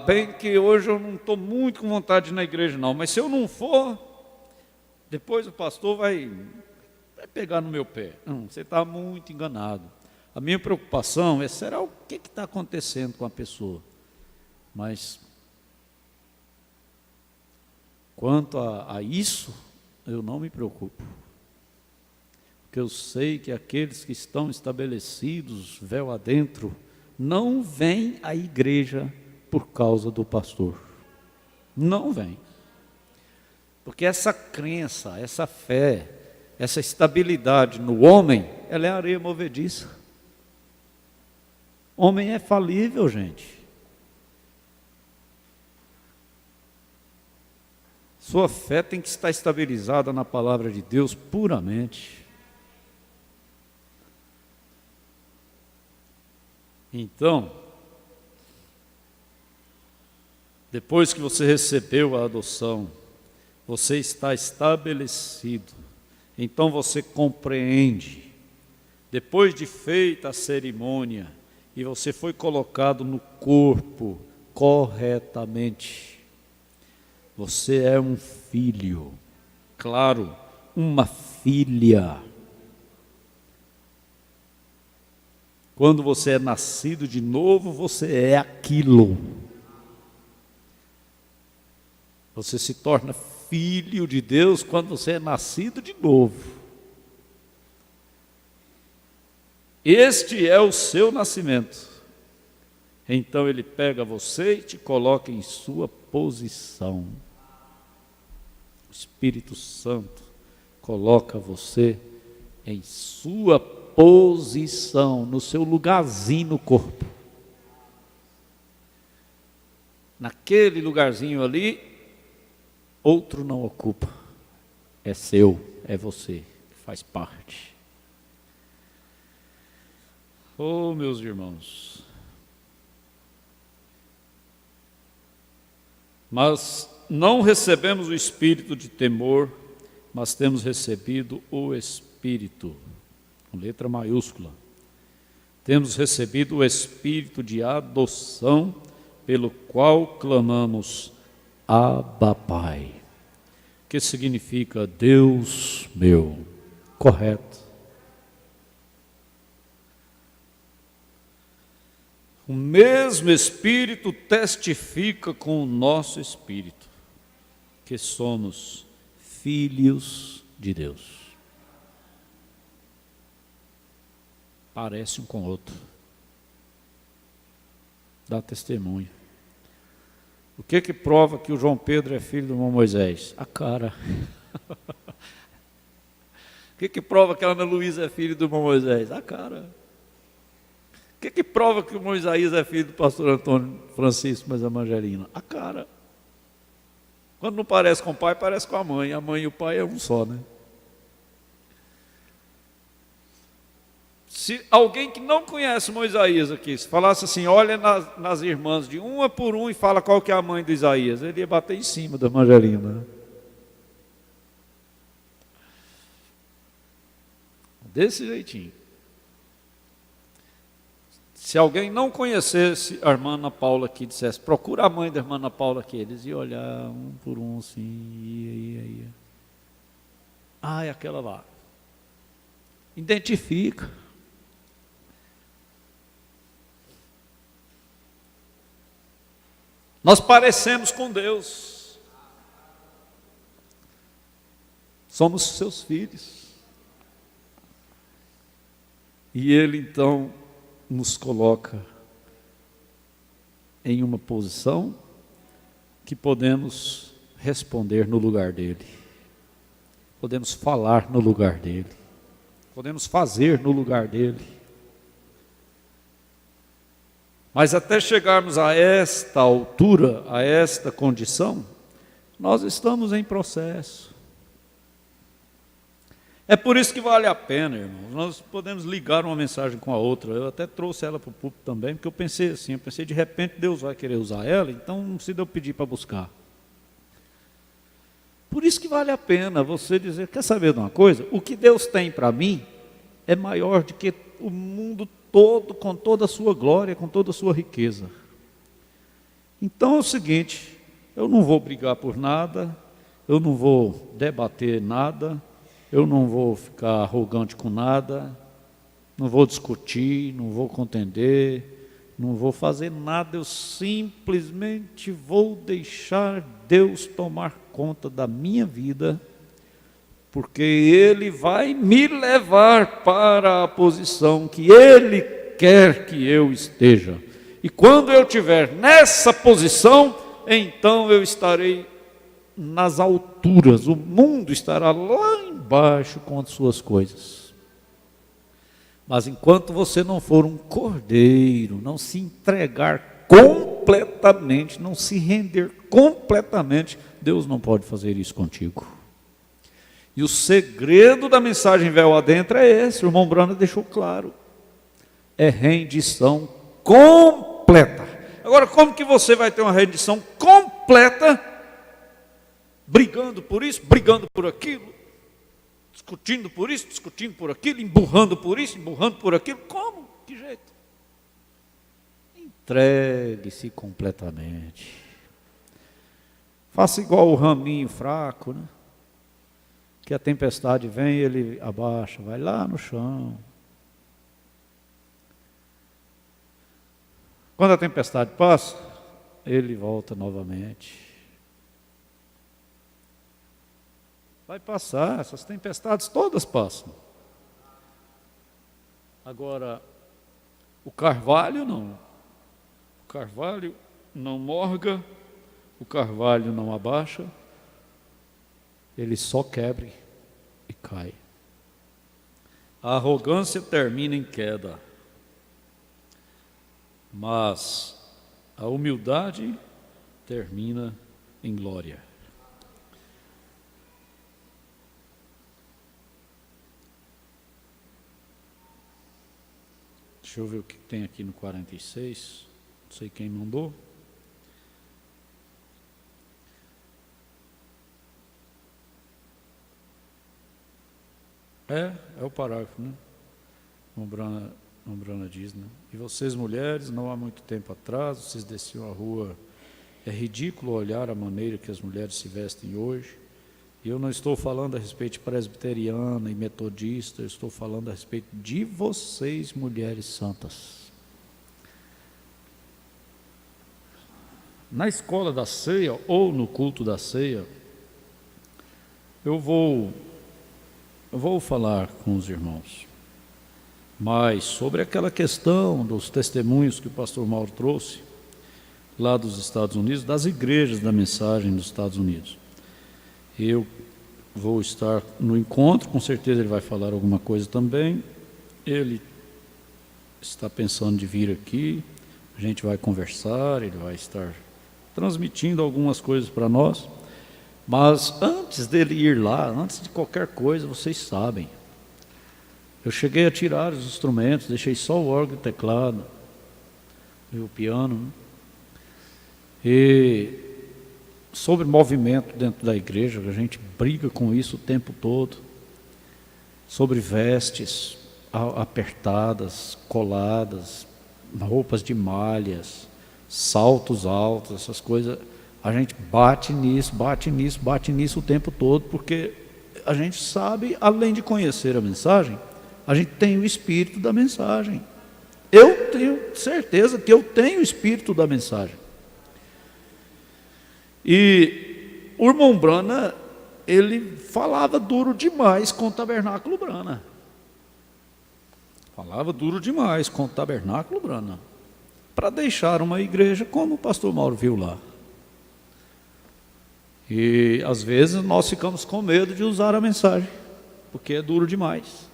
Bem que hoje eu não estou muito com vontade de ir na igreja não, mas se eu não for, depois o pastor vai pegar no meu pé. Não, você está muito enganado. A minha preocupação é, será o que está acontecendo com a pessoa? Mas, quanto a isso, eu não me preocupo. Porque eu sei que aqueles que estão estabelecidos, véu adentro, não vêm à igreja por causa do pastor. Não vêm. Porque essa crença, essa fé, essa estabilidade no homem, ela é areia movediça. Homem é falível, gente. Sua fé tem que estar estabilizada na palavra de Deus puramente. Então, depois que você recebeu a adoção, você está estabelecido. Então você compreende. Depois de feita a cerimônia, e você foi colocado no corpo corretamente, você é um filho, claro, uma filha. Quando você é nascido de novo, você é aquilo. Você se torna filho de Deus quando você é nascido de novo. Este é o seu nascimento. Então ele pega você e te coloca em sua posição. O Espírito Santo coloca você em sua posição, no seu lugarzinho no corpo. Naquele lugarzinho ali, outro não ocupa. É seu, é você, faz parte. Oh, meus irmãos, mas não recebemos o espírito de temor, mas temos recebido o Espírito, com letra maiúscula. Temos recebido o Espírito de adoção, pelo qual clamamos, Abba, Pai, que significa Deus meu, correto. O mesmo Espírito testifica com o nosso espírito que somos filhos de Deus. Parece um com o outro. Dá testemunho. O que prova que o João Pedro é filho do irmão Moisés? A cara. O que prova que a Ana Luísa é filho do irmão Moisés? A cara. O que prova que o irmão Isaías é filho do pastor Antônio Francisco, mas a Mangelina? A cara. Quando não parece com o pai, parece com a mãe. A mãe e o pai é um só, né? Se alguém que não conhece o irmão Isaías aqui, se falasse assim, olha nas irmãs de uma por um e fala qual que é a mãe do Isaías, ele ia bater em cima da Mangelina, né? Desse jeitinho. Se alguém não conhecesse a irmã Ana Paula aqui, dissesse, procura a mãe da irmã Ana Paula aqui, eles iam olhar um por um assim, ia. Ah, é aquela lá. Identifica. Nós parecemos com Deus. Somos seus filhos. E Ele então nos coloca em uma posição que podemos responder no lugar dele, podemos falar no lugar dele, podemos fazer no lugar dele. Mas até chegarmos a esta altura, a esta condição, nós estamos em processo. É por isso que vale a pena, irmãos, nós podemos ligar uma mensagem com a outra. Eu até trouxe ela para o púlpito também, porque eu pensei assim, de repente Deus vai querer usar ela, então não precisa eu pedir para buscar. Por isso que vale a pena você dizer, quer saber de uma coisa? O que Deus tem para mim é maior do que o mundo todo, com toda a sua glória, com toda a sua riqueza. Então é o seguinte, eu não vou brigar por nada, eu não vou debater nada, eu não vou ficar arrogante com nada, não vou discutir, não vou contender, não vou fazer nada, eu simplesmente vou deixar Deus tomar conta da minha vida, porque Ele vai me levar para a posição que Ele quer que eu esteja. E quando eu estiver nessa posição, então eu estarei nas alturas, o mundo estará lá embaixo com as suas coisas. Mas enquanto você não for um cordeiro, não se entregar completamente, não se render completamente, Deus não pode fazer isso contigo. E o segredo da mensagem Véu Adentro é esse, o irmão Brana deixou claro. É rendição completa. Agora, como que você vai ter uma rendição completa, brigando por isso, brigando por aquilo, discutindo por isso, discutindo por aquilo, emburrando por isso, emburrando por aquilo? Como? Que jeito? Entregue-se completamente. Faça igual o raminho fraco, né? Que a tempestade vem, ele abaixa, vai lá no chão. Quando a tempestade passa, ele volta novamente. Vai passar, essas tempestades todas passam. Agora, o carvalho não. O carvalho não morga, o carvalho não abaixa, ele só quebra e cai. A arrogância termina em queda, mas a humildade termina em glória. Deixa eu ver o que tem aqui no 46, não sei quem mandou. É o parágrafo, né? O Brana diz, né? E vocês, mulheres, não há muito tempo atrás, vocês desciam a rua. É ridículo olhar a maneira que as mulheres se vestem hoje. E eu não estou falando a respeito de presbiteriana e metodista, eu estou falando a respeito de vocês, mulheres santas. na escola da ceia ou no culto da ceia, eu vou falar com os irmãos, mas sobre aquela questão dos testemunhos que o pastor Mauro trouxe, lá dos Estados Unidos, das igrejas da mensagem dos Estados Unidos. Eu vou estar no encontro, com certeza ele vai falar alguma coisa também. Ele está pensando de vir aqui, a gente vai conversar, ele vai estar transmitindo algumas coisas para nós. Mas antes dele ir lá, antes de qualquer coisa, vocês sabem, eu cheguei a tirar os instrumentos, deixei só o órgão e o teclado, e o piano, né? E sobre movimento dentro da igreja, a gente briga com isso o tempo todo, sobre vestes apertadas, coladas, roupas de malhas, saltos altos, essas coisas. A gente bate nisso o tempo todo, porque a gente sabe, além de conhecer a mensagem, a gente tem o espírito da mensagem. Eu tenho certeza que eu tenho o espírito da mensagem. E o irmão Brana, ele falava duro demais com o tabernáculo Brana. Falava duro demais com o tabernáculo Brana, para deixar uma igreja como o pastor Mauro viu lá. E às vezes nós ficamos com medo de usar a mensagem, porque é duro demais,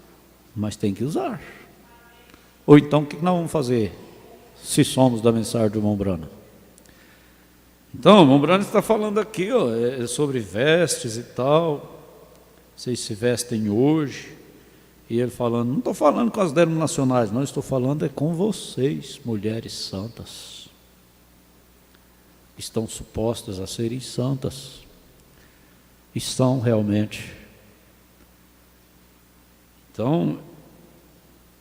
mas tem que usar. Ou então o que nós vamos fazer se somos da mensagem do irmão Brana? Então, o irmão Brana está falando aqui sobre vestes e tal, vocês se vestem hoje, e ele falando, não estou falando com as denominacionais, não, estou falando com vocês, mulheres santas, estão supostas a serem santas, e são realmente. Então,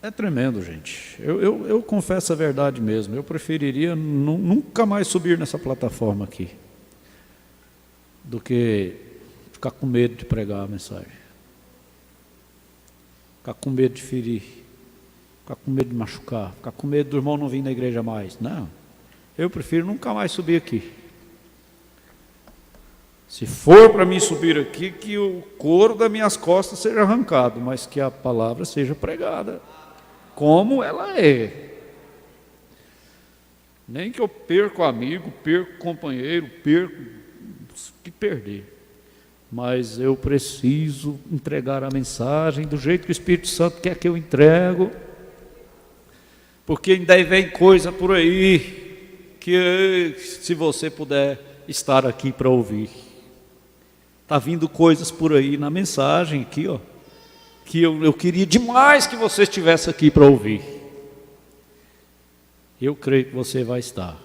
é tremendo, gente. Eu confesso a verdade mesmo, eu preferiria nunca mais subir nessa plataforma aqui, do que ficar com medo de pregar a mensagem, ficar com medo de ferir, ficar com medo de machucar, ficar com medo do irmão não vir na igreja mais. Não, eu prefiro nunca mais subir aqui. Se for para mim subir aqui, que o couro das minhas costas seja arrancado, mas que a palavra seja pregada como ela é. Nem que eu perco amigo, perco companheiro, perco que perder, mas eu preciso entregar a mensagem do jeito que o Espírito Santo quer que eu entrego, porque ainda vem coisa por aí que, se você puder estar aqui para ouvir, está vindo coisas por aí na mensagem aqui, que eu queria demais que você estivesse aqui para ouvir. Eu creio que você vai estar.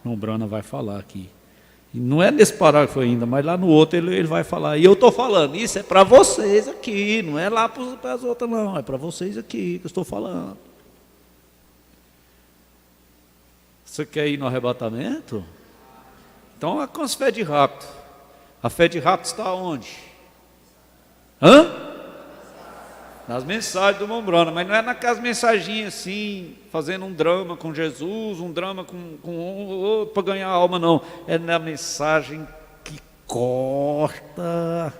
O Brana vai falar aqui. E não é nesse parágrafo ainda, mas lá no outro ele vai falar. E eu estou falando, isso é para vocês aqui, não é lá para as outras não, é para vocês aqui que eu estou falando. Você quer ir no arrebatamento? Então, com as fé de rapto. A fé de rapto está onde? Nas mensagens do irmão Brana, mas não é naquelas mensaginhas assim, fazendo um drama com Jesus, um drama para ganhar a alma, não. É na mensagem que corta.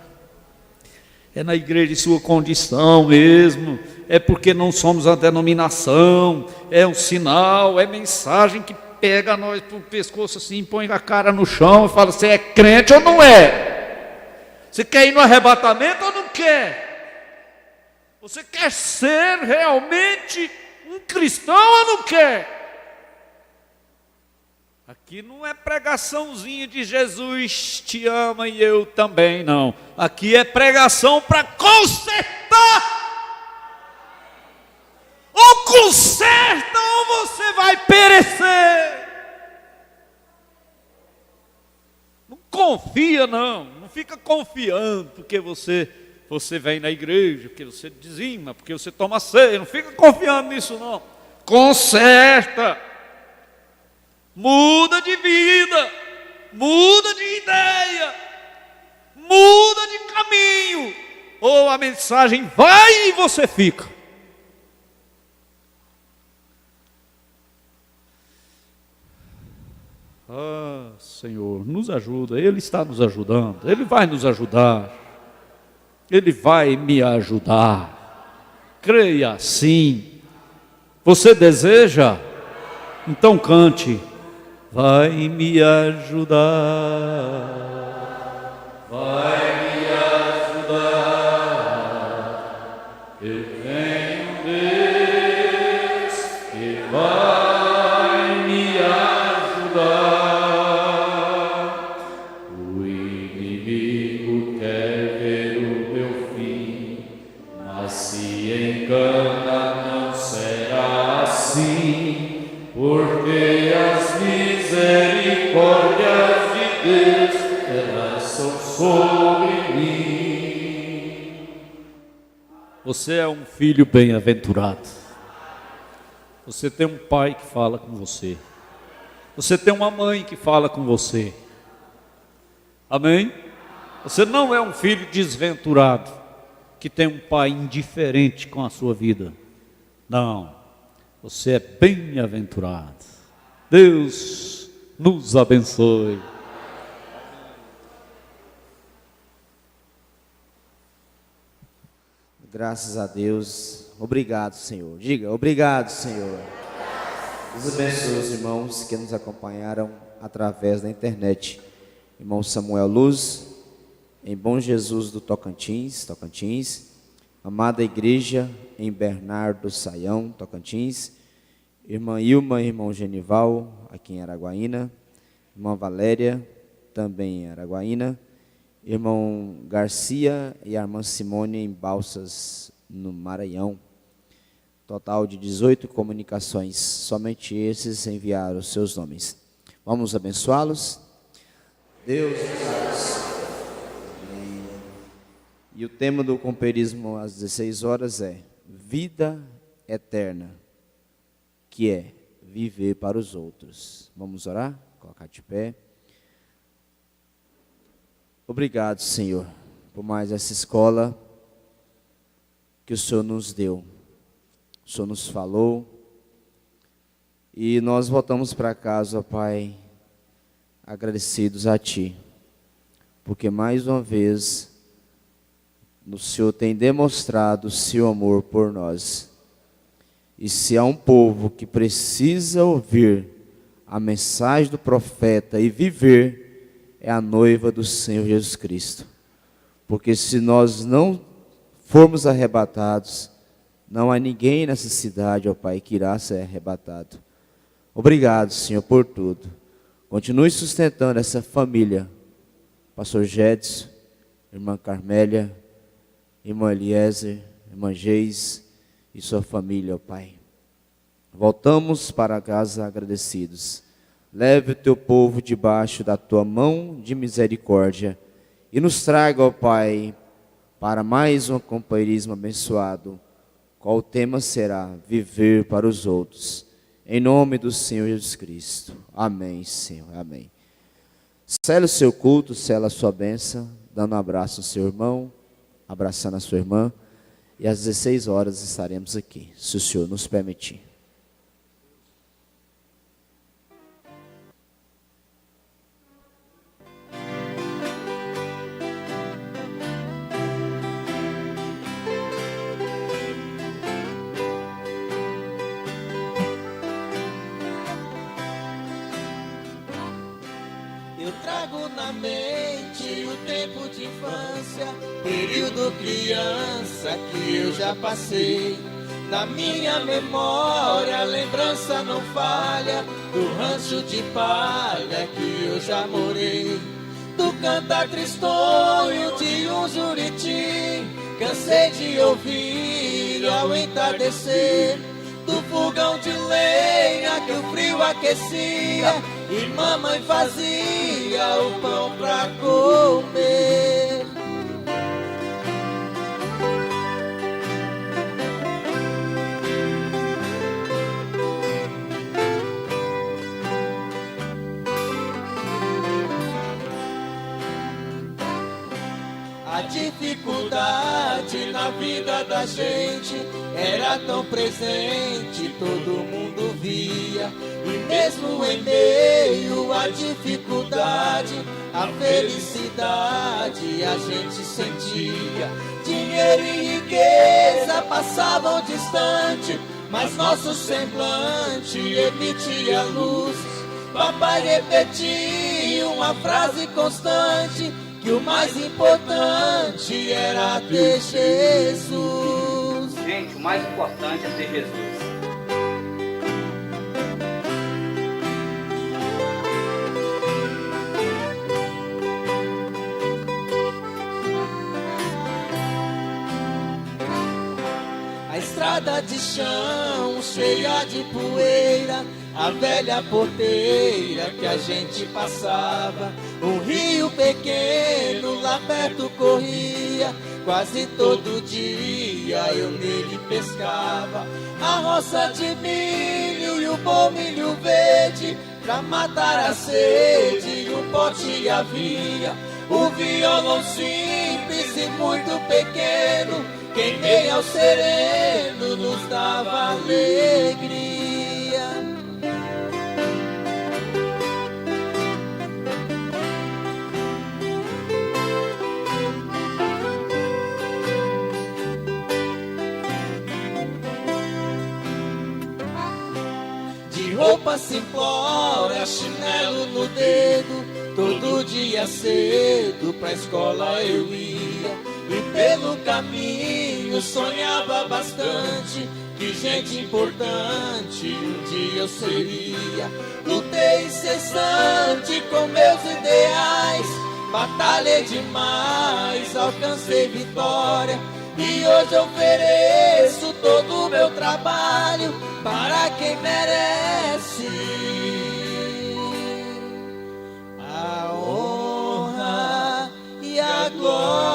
É na igreja de sua condição mesmo. É porque não somos a denominação. É um sinal, é mensagem que pega nós pro pescoço assim, põe a cara no chão e fala, você é crente ou não é? Você quer ir no arrebatamento ou não quer? Você quer ser realmente um cristão ou não quer? Aqui não é pregaçãozinha de Jesus te ama e eu também, não. Aqui é pregação para consertar. Ou conserta ou você vai perecer. Não confia não, não fica confiando porque você vem na igreja, porque você dizima, porque você toma ceia, não fica confiando nisso não. Conserta, muda de vida, muda de ideia, muda de caminho, ou a mensagem vai e você fica. nos ajuda, Ele está nos ajudando, Ele vai nos ajudar, Ele vai me ajudar. Creia assim. Você deseja? Então cante. Vai me ajudar, vai me ajudar. Eu tenho um Deus que vai me ajudar. O inimigo quer ver o meu fim, mas se engana, não será assim, porque as misericórdias de Deus, elas são sobre mim. Você é um filho bem-aventurado. Você tem um pai que fala com você. Você tem uma mãe que fala com você. Amém? Você não é um filho desventurado, que tem um pai indiferente com a sua vida. Não. Você é bem-aventurado. Deus nos abençoe. Graças a Deus. Obrigado, Senhor. Diga, obrigado, Senhor. Deus abençoe os irmãos que nos acompanharam através da internet. Irmão Samuel Luz, em Bom Jesus do Tocantins. Amada Igreja em Bernardo Saião, Tocantins. Irmã Ilma, irmão Genival, aqui em Araguaína. Irmã Valéria, também em Araguaína. Irmão Garcia e a irmã Simone em Balsas, no Maranhão. Total de 18 comunicações. Somente esses enviaram os seus nomes. Vamos abençoá-los. Deus nos abençoe. E o tema do companheirismo às 16 horas é vida eterna, que é viver para os outros. Vamos orar? Colocar de pé. Obrigado, Senhor, por mais essa escola que o Senhor nos deu. O Senhor nos falou. E nós voltamos para casa, ó Pai, agradecidos a Ti. Porque mais uma vez o Senhor tem demonstrado o seu amor por nós. E se há um povo que precisa ouvir a mensagem do profeta e viver, é a noiva do Senhor Jesus Cristo. Porque se nós não formos arrebatados, não há ninguém nessa cidade, ó Pai, que irá ser arrebatado. Obrigado, Senhor, por tudo. Continue sustentando essa família. Pastor Gedson, irmã Carmélia, irmã Eliezer, irmã Geis e sua família, ó Pai. Voltamos para casa agradecidos. Leve o teu povo debaixo da tua mão de misericórdia e nos traga, ó Pai, para mais um companheirismo abençoado, qual o tema será viver para os outros. Em nome do Senhor Jesus Cristo. Amém, Senhor. Amém. Sela o seu culto, sela a sua bênção, dando um abraço ao seu irmão, abraçando a sua irmã, e às 16 horas estaremos aqui, se o Senhor nos permitir. Eu trago na mente o tempo de infância, período criança que eu já passei. Na minha memória a lembrança não falha do rancho de palha que eu já morei, do cantar tristonho de um juriti. Cansei de ouvir ao entardecer, do fogão de lenha que o frio aquecia e mamãe fazia o pão pra comer. A dificuldade na vida da gente era tão presente, todo mundo via. E mesmo em meio à dificuldade, a felicidade a gente sentia. Dinheiro e riqueza passavam distante, mas nosso semblante emitia luz. Papai repetia uma frase constante, que o mais importante era ter Jesus. Gente, o mais importante é ter Jesus. A estrada de chão cheia de poeira, a velha porteira que a gente passava, um rio pequeno lá perto corria, quase todo dia eu nele pescava. A roça de milho e o bom milho verde, pra matar a sede um pote havia. O violão simples e muito pequeno, que em meio ao sereno nos dava alegria. De roupa simplória, chinelo no dedo, todo dia cedo pra escola eu ia. E pelo caminho sonhava bastante, que gente importante um dia eu seria. Lutei incessante com meus ideais, batalhei demais, alcancei vitória. E hoje eu ofereço todo o meu trabalho para quem merece. A honra e a glória